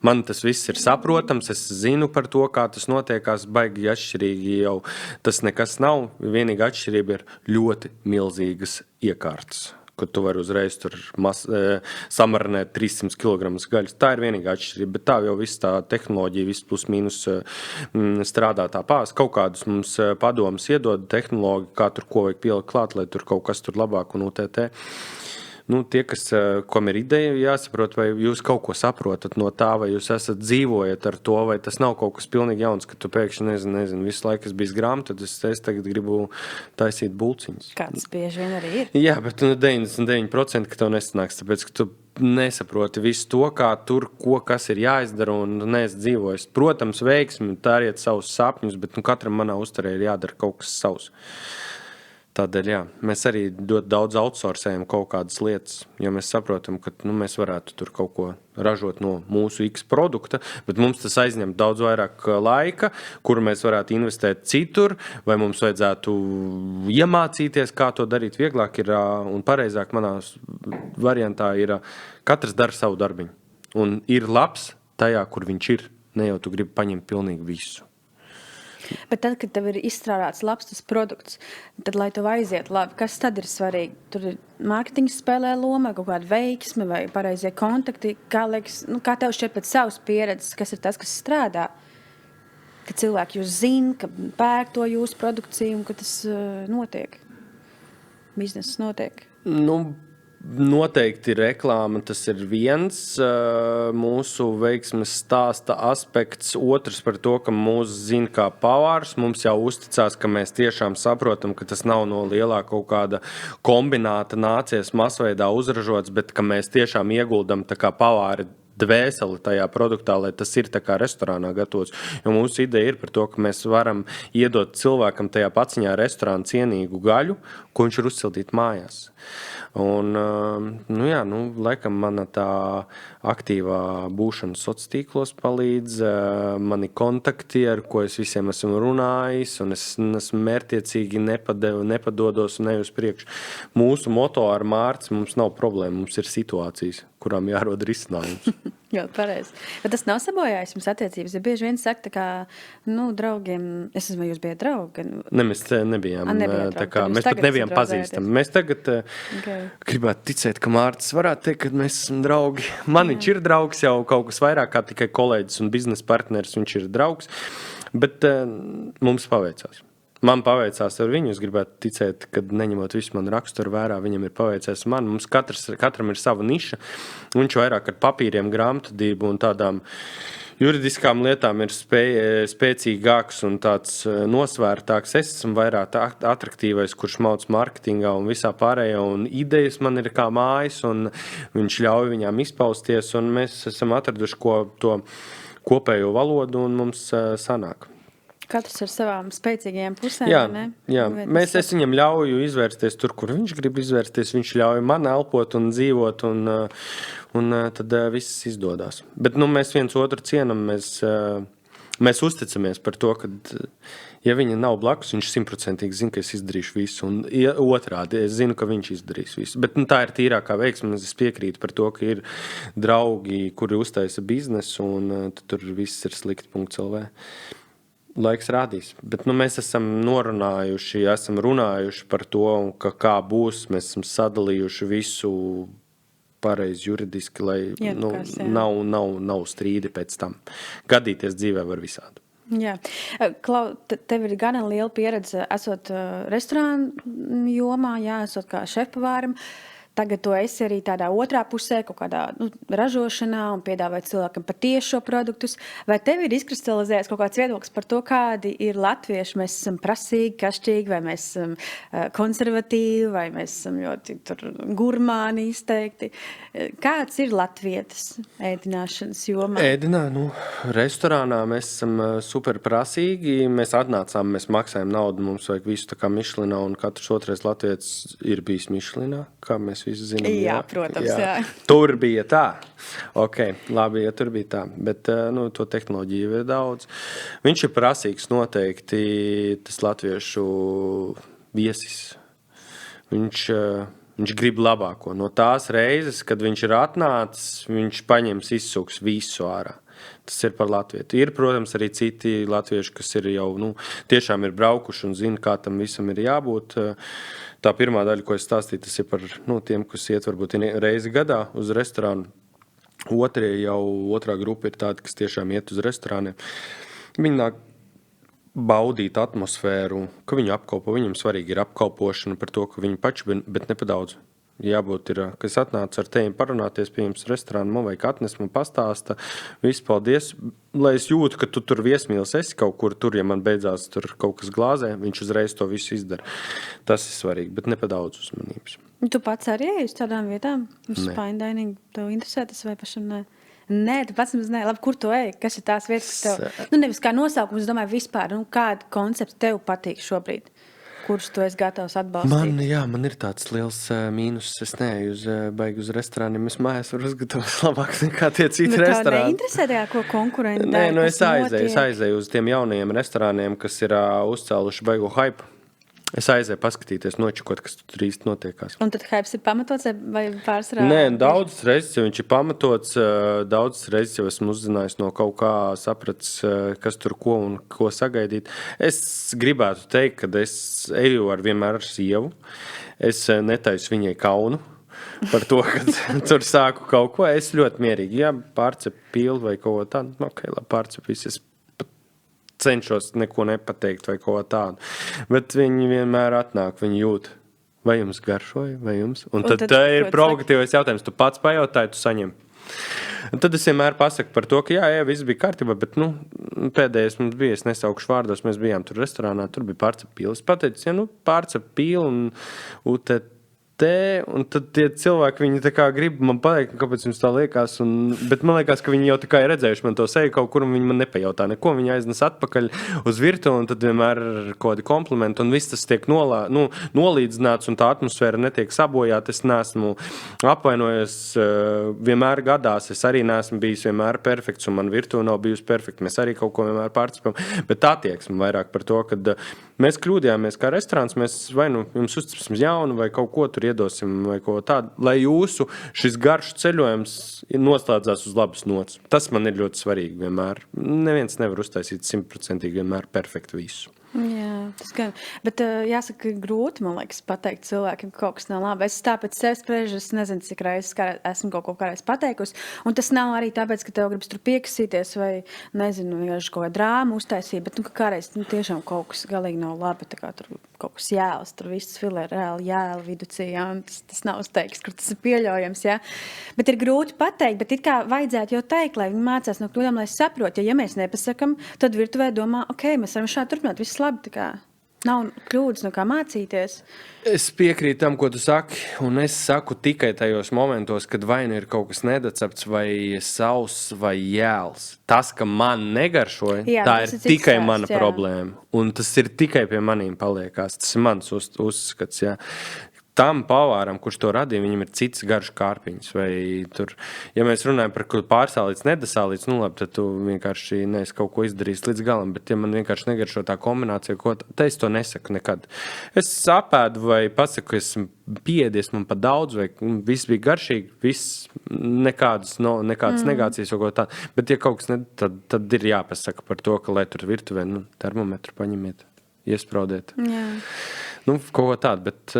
Man tas viss ir saprotams, es zinu par to, kā tas notiekās, baigi atšķirīgi jau tas nekas nav. Vienīga atšķirība ir ļoti milzīgas iekārtas, kur tu vari uzreiz tur samarinēt 300 kg gaļas. Tā ir vienīgā atšķirība, bet tā jau viss tā tehnoloģija, viss plus mīnus strādā tā pās. Kaut kādus mums padomus iedod tehnoloģi, kā tur ko vajag pielikt klāt, lai tur kaut kas tur labāk un UTT. Tie, kam ir ideja, jāsaprot, vai jūs kaut ko saprotat no tā, vai jūs esat dzīvojat ar to, vai tas nav kaut kas pilnīgi jauns, ka tu pēkšņi nezinu, visu laiku es biju grāmatu, tad es tagad gribu taisīt bulciņus. Kāds bieži vien arī ir. Jā, bet 99%, ka tev nesanāks, tāpēc, ka tu nesaproti visu to, kā tur, kas ir jāizdara un neesi dzīvojis. Protams, veiksmi, tā iet savus sapņus, bet katram manā uzturē ir jādara kaut kas savs. Tādēļ, jā, mēs arī ļoti daudz outsourcējam kaut kādas lietas, jo mēs saprotam, ka mēs varētu tur kaut ko ražot no mūsu X produkta, bet mums tas aizņem daudz vairāk laika, kuru mēs varētu investēt citur, vai mums vajadzētu iemācīties, kā to darīt vieglāk ir, un pareizāk manā variantā ir, katrs dara savu darbiņu. Un ir labs tajā, kur viņš ir, ne jau tu gribi paņemt pilnīgi visu. Bet tad, kad tev ir izstrādāts labs tas produkts, tad, lai tev aiziet labi, kas tad ir svarīgi? Tur ir mārketings spēlē loma, kaut kāda veiksme vai pareizie kontakti. Kā tev šķiet pēc savas pieredzes, kas ir tas, kas strādā? Ka cilvēki jūs zina, ka pērk to jūsu produkciju un ka tas notiek. Bizness notiek. Noteikti reklāma, tas ir viens mūsu veiksmes stāsta aspekts. Otrs par to, ka mūs zina kā pavārs. Mums jau uzticās, ka mēs tiešām saprotam, ka tas nav no lielā kaut kāda kombināta nācies masveidā uzražots, bet ka mēs tiešām ieguldam tā kā pavāri dvēseli tajā produktā, lai tas ir tā kā restorānā gatavots. Jo mūsu ideja ir par to, ka mēs varam iedot cilvēkam tajā paciņā restorāna cienīgu gaļu, ko viņš ir uzsildīt mājās. Un, laikam mana tā aktīvā būšana sociālos tīklos palīdz, mani kontakti, ar ko es visiem esmu runājis, un es esmu mērķiecīgi nepadodos un neju uz priekšu. Mūsu moto ar Mārci, mums nav problēma, mums ir situācijas, kurām jārod risinājums. Jā, pareizi. Bet tas nav sabojājis jums attiecības. Ja bieži vien saka, tā kā, draugiem, es esmu, vai jūs bijat draugi? Ne, mēs nebijām. Tā kā, mēs pat nebijām pazīstami. Mēs tagad gribētu ticēt, ka Mārcis varētu teikt, ka mēs esam draugi. Man viņš ir draugs jau kaut kas vairāk kā tikai kolēģis un biznesa partneris, viņš ir draugs. Bet mums paveicās. Man paveicās ar viņu, es gribētu ticēt, ka neņemot visu manu raksturu vērā, viņam ir paveicies man. Mums katram ir sava niša. Viņš vairāk ar papīriem, grāmatvedību un tādām juridiskām lietām ir spēcīgāks un tāds nosvērtāks. Es esmu vairāk atraktīvais, kurš mauc marketingā un visā pārējā, un idejas man ir kā mājas, un viņš ļauj viņām izpausties, un mēs esam atraduši to kopējo valodu, un mums sanāk. Katrs ar savām spēcīgajām pusēm, jā. Es viņam ļauju izvērsties tur, kur viņš grib izvērsties. Viņš ļauj man elpot un dzīvot, un tad viss izdodās. Bet mēs viens otru cienam, mēs Mēs uzticamies par to, ka, ja viņa nav blakus, viņš 100% zina, ka es izdarīšu visu. Un otrādi, es zinu, ka viņš izdarīs visu. Bet tā ir tīrākā veiksme. Es piekrītu par to, ka ir draugi, kuri uztaisa biznesu, un tur viss ir slikti.lv. Laiks rādīs. Bet mēs esam norunājuši, esam runājuši par to, ka kā būs. Mēs esam sadalījuši visu pareizi juridiski, lai nav strīdi pēc tam. Gadīties dzīvē var visādi. Jā. Klau, tev ir gana liela pieredze esot restorānu jomā, esot kā šefpavāram. Tagad tu esi arī tādā otrā pusē, kaut kādā ražošanā un piedāvāt cilvēkam patieši šo produktus. Vai tev ir izkristalizējies kaut kāds viedoklis par to, kādi ir latvieši? Mēs esam prasīgi, kašķīgi, vai mēs esam konservatīvi, vai mēs esam ļoti gurmāni izteikti. Kāds ir latvietis ēdināšanas jomā? Restorānā mēs esam super prasīgi. Mēs atnācām, mēs maksājam naudu, mums vajag visu tā kā Mišlinā, un katrs otrais latvietis ir bijis Mišlinā, kā mēs visi zinām. Jā, protams, jā. Tur bija tā. Ok, labi, ja tur bija tā. Bet to tehnoloģiju ir daudz. Viņš ir prasīgs noteikti tas latviešu viesis. Viņš grib labāko. No tās reizes, kad viņš ir atnācis, viņš paņems, izsuks visu ārā. Tas ir par latvietu. Ir, protams, arī citi latvieši, kas ir jau tiešām ir braukuši un zina, kā tam visam ir jābūt. Tā pirmā daļa, ko es stāstīju, tas ir par tiem, kas iet varbūt reizi gadā uz restorānu. Otrā grupa ir tāda, kas tiešām iet uz restorāniem. Viņi nāk baudīt atmosfēru, ka viņi apkalpo. Viņam svarīgi ir apkalpošana par to, ka viņi paši, bet ne pa daudz. Jābūt ir, kas atnāca ar tevi parunāties, pieņems restorānu, man vajag atnes, man pastāsta, viss paldies, lai es jūtu, ka tu tur viesmīlis esi kaut kur tur, ja man beidzās tur kaut kas glāzē, viņš uzreiz to visu izdara. Tas ir svarīgi, bet ne pa daudz uzmanības. Tu pats arī uz tādām vietām? Uz fine dining, tev interesē tas vai pašam ne? Nē, tu pats mums ne. Labi, kur tu ej? Kas ir tās vietas, kas tev, nevis kā nosaukums, es domāju vispār, kāda koncepts tev patīk šobrīd? Kurš tu esi gatavs atbalstīt? Man ir tāds liels mīnus. Es neeju uz restorāniem. Es mājās varu uzgatavot labāk nekā tie citi restorāni. Tev neinteresē tajā, ko konkurenti dara? Nē, es aizēju uz tiem jaunajiem restorāniem, kas ir uzcēluši baigo hype. Es aizēju paskatīties, nočikot, kas tur īsti notiekās. Un tad hypes ir pamatots vai pārsvarā? Nē, daudzas reizes jau viņš ir pamatots, daudzas reizes jau esmu uzzinājis no kaut kā sapratis, kas tur ko un ko sagaidīt. Es gribētu teikt, ka es eju vienmēr ar sievu. Es netaisu viņai kaunu par to, ka tur sāku kaut ko. Es ļoti mierīgi, pārcep pīli vai kaut ko tādu. Ok, labi, pārcep viss. Cenšos neko nepateikt vai ko tādu. Bet viņi vienmēr atnāk, viņi jūt, vai jums garšoja, vai jums. Un tad ir provokatīvais jautājums, tu pats pajautāji, tu saņem. Un tad es vienmēr pasaku par to, ka viss bija kārtībā, bet pēdējais mums bija, es nesaukšu vārdos, mēs bijām tur restorānā, tur bija pārcep pīli. Es pateicu, pārcep pīli un un tad tie cilvēki, viņi tā kā grib man pateikt, kāpēc jums tā liekas, bet man liekas, ka viņi jau tā kā ir redzējuši man to seju kaut kur, un viņi man nepajautā neko, viņi aiznes atpakaļ uz virtuvi, un tad vienmēr ir kādi komplimenti, un viss tas tiek nolīdzināts, un tā atmosfēra netiek sabojāta. Es neesmu apvainojies, vienmēr gadās, es arī neesmu bijis vienmēr perfekts, un man virtuve nav bijusi perfekta, mēs arī kaut ko vienmēr pārcepam, bet tā attieksme vairāk par to, kad mēs kļūdījāmies kā restorāns, mēs vai jums uzticam jaunu vai kaut ko tur iedosim vai ko tādu, lai jūsu šis garš ceļojums noslēdzās uz labas nots. Tas man ir ļoti svarīgi vienmēr. Neviens nevar uztaisīt 100% vienmēr perfektu visu. Jā, tas gan. Bet jāsaka, grūti, man liekas, pateikt cilvēkiem, ka kaut kas nav labi. Es tāpēc sev spriežu, es nezinu, cik reizes esmu kaut ko kādreiz pateikusi. Un tas nav arī tāpēc, ka tev gribas tur piekasīties vai, nezinu, vienkārši kaut kā drāmu uztaisīt, bet, ka kādreiz tiešām kaut kas galīgi nav labi, tā kā tur kaut kas jēls, tur viss filē reāli jēla viducī, jā, un tas nav uzteiks, kur tas ir pieļaujams, jā. Bet ir grūti pateikt, bet it kā vajadzētu jau teikt, lai viņi mācās no kļūdām, lai saprot, ja mēs nepasakam, tad virtuvē domā, ok, mēs varam šādi turpināt, viss labi, tā kā nav kļūdas, no kā mācīties. Es piekrītu tam, ko tu saki, un es saku tikai tajos momentos, kad vai nu ir kaut kas nedacepts, vai sauss, vai jēls. Tas, ka man negaršoja, tā ir tikai mana problēma, un tas ir tikai pie maniem paliekās. Tas ir mans uzskats, jā. tam pavāram, kurš to radīja, viņam ir cits garš kārpiņas. Vai tur, ja mēs runājam par pārsālīts, nedasālīts, nu labi, tad tu vienkārši neesi kaut ko izdarījis līdz galam, bet ja man vienkārši negaršo tā kombinācija, tad es to nesaku nekad. Es apēdu vai pasaku, ka esmu piedies, man pa daudz, vai viss bija garšīgi, viss nekādas negācijas vai ko tā. Bet ja kaut kas tad ir jāpasaka par to, ka lai tur virtuvē, termometru paņemiet, iespraudiet. Jā. Kaut ko tādu, bet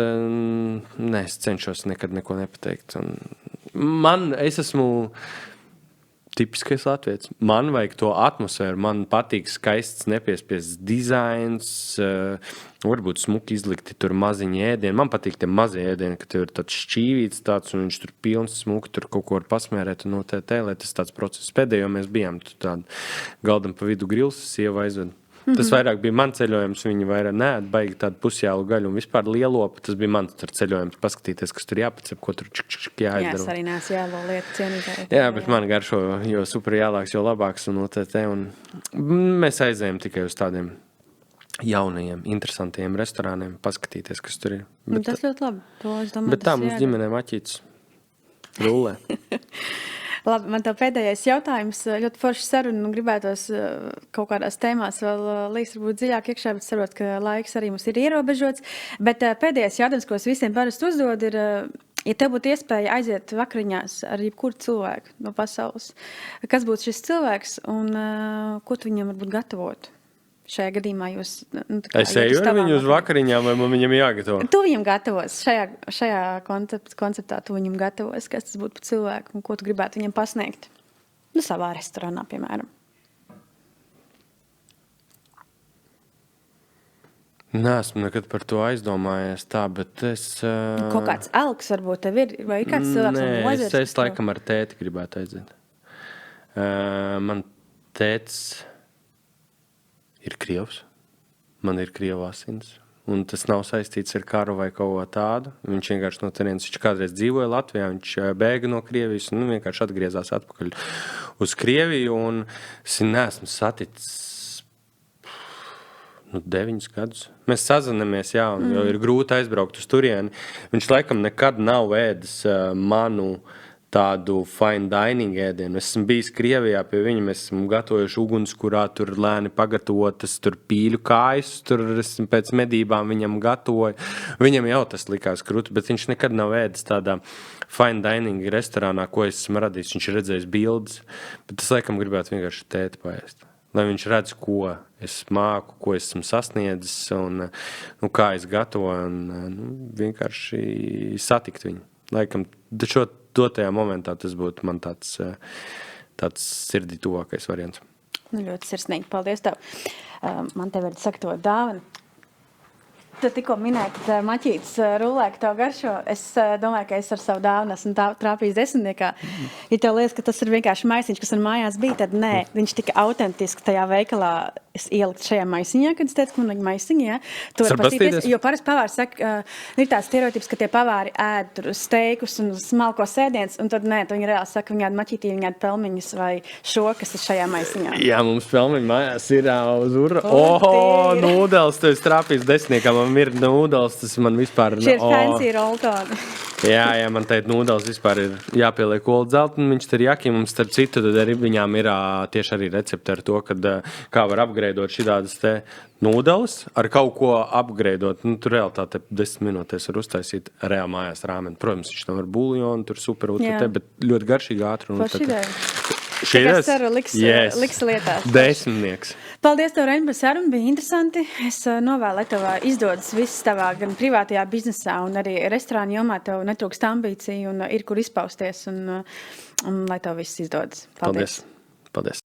es cenšos nekad neko nepateikt. Es esmu tipiskais latvietis. Man vajag to atmosfēru, man patīk skaists, nepiespiests dizains, varbūt smuki izlikti tur maziņi ēdieni. Man patīk tie mazie ēdieni, ka tev ir tāds šķīvīts tāds, un viņš tur pilns smuki, tur kaut ko var pasmērēt un lai tas tāds process. Pēdējo mēs bijām tādu galdam pa vidu grils, sieva aizved. Tas vairāk bija man ceļojums, viņi vairāk neēd, baigi tādu pusjālu gaļu un vispār lielopu. Tas bija mans ceļojums, paskatīties, kas tur jāpacep, ko tur jāizdara. Jā, es arī neesmu jālo lietu cienītāji. Jā, bet man garšo, jo super jālāks, jo labāks un un mēs aizējam tikai uz tādiem jaunajiem, interesantiem restorāniem, paskatīties, kas tur ir. Bet, tas ļoti labi. To, es domāju, bet tā mums ģimenē maķīts rullē. Labi, man tev pēdējais jautājums, ļoti forši saruna un gribētos kaut kādās tēmās vēl līdz varbūt dziļāk iekšā, bet saprot, ka laiks arī mums ir ierobežots. Bet pēdējais jautājums, ko es visiem parasti uzdod, ir, ja tev būtu iespēja aiziet vakariņās ar jebkuru cilvēku no pasaules, kas būtu šis cilvēks un ko tu viņam varbūt gatavotu? Šajā gadījumā jūs... Es eju ar viņu uz vakariņām, vai man viņam jāgatavo? Tu viņam gatavos. Šajā konceptā tu viņam gatavos. Kas tas būtu par cilvēku un ko tu gribētu viņam pasniegt? Savā restorānā, piemēram. Neesmu nekad par to aizdomājies tā, bet es... Kaut kāds elks varbūt tev ir? Vai ir kāds cilvēks? Nē, es laikam ar tēti gribētu aiziet. Man tētis... ir krievs, man ir krieva asins, un tas nav saistīts ar karu vai kaut ko tādu. Viņš vienkārši no turienes, viņš kādreiz dzīvoja Latvijā, viņš bēga no Krievijas un vienkārši atgriezās atpakaļ uz Krieviju, un es neesmu saticis 9 gadus. Mēs sazinamies, jā, jo ir grūti aizbraukt uz turieni. Viņš laikam nekad nav ēdis manu tādu fine dining ēdienu. Es esmu bijis Krievijā pie viņa, mēs esam gatavojuši ugunskurā, tur lēni pagatavotas, tur pīļu kājas, tur esmu pēc medībām viņam gatavoju. Viņam jau tas likās krūti, bet viņš nekad nav ēdis tādā fine dining restorānā, ko es esmu radījis. Viņš ir redzējis bildes, bet es laikam gribētu vienkārši tēti paēst. Lai viņš redz, ko es māku, ko esmu sasniedzis un kā es gatavoju un vienkārši satikt viņu. Laikam, šo dotajā momentā tas būtu man tāds sirdī tuvākais variants. Ļoti sirsnīgi. Paldies tev. Man tev ir sagatavot dāvanu. Tu tikko minēji, ka maķītis rullē, ka tev garšo. Es domāju, ka es ar savu dāvanu esmu trāpījis 10. Ja tev liekas, ka tas ir vienkārši maisiņš, kas ar mājās bija, tad nē, viņš tika autentiski tajā veikalā ielikt šajā maisiņā, kad es teicu, ka man vajag maisiņu, jā. Tu vari paskatīties, jo parasti pavāri saka, ir tāds stereotips, ka tie pavāri ēd tur steikus un smalkos ēdienus, un tad nē, tu viņi reāli saka, viņi ēd maķītī, viņi ēd pelmeņus vai šo, kas ir šajā maisiņā. Jā, mums pelmeņi mājās ir uz urra. Nūdeles, tu esi trāpījis 10. Man ir nūdeles, tas man vispār... Šie ir fancy roltoni. Jā, man teikt, nūdeles vispār ir jāpieliek olu dzeltni, viņš tur jākiem, mums starp citu, tad arī viņām ir tieši arī recepti ar to, kad kā var apgreidot šitādas te nūdeles, ar kaut ko apgreidot. Tur realitāte 10 minūtēs var uztaisīt reāli mājās rāmeni. Protams, viņš tam var buljonu, tur super UTT, bet ļoti garšīgi ātri. Šī ceru liks lietās. 10. Paldies tev, Reini, par sarunu. Bija interesanti. Es novēlu, lai tev izdodas viss tavā gan privātajā biznesā un arī restorāna jomā tev netrūkst ambīciju un ir kur izpausties un lai tev viss izdodas. Paldies. Paldies.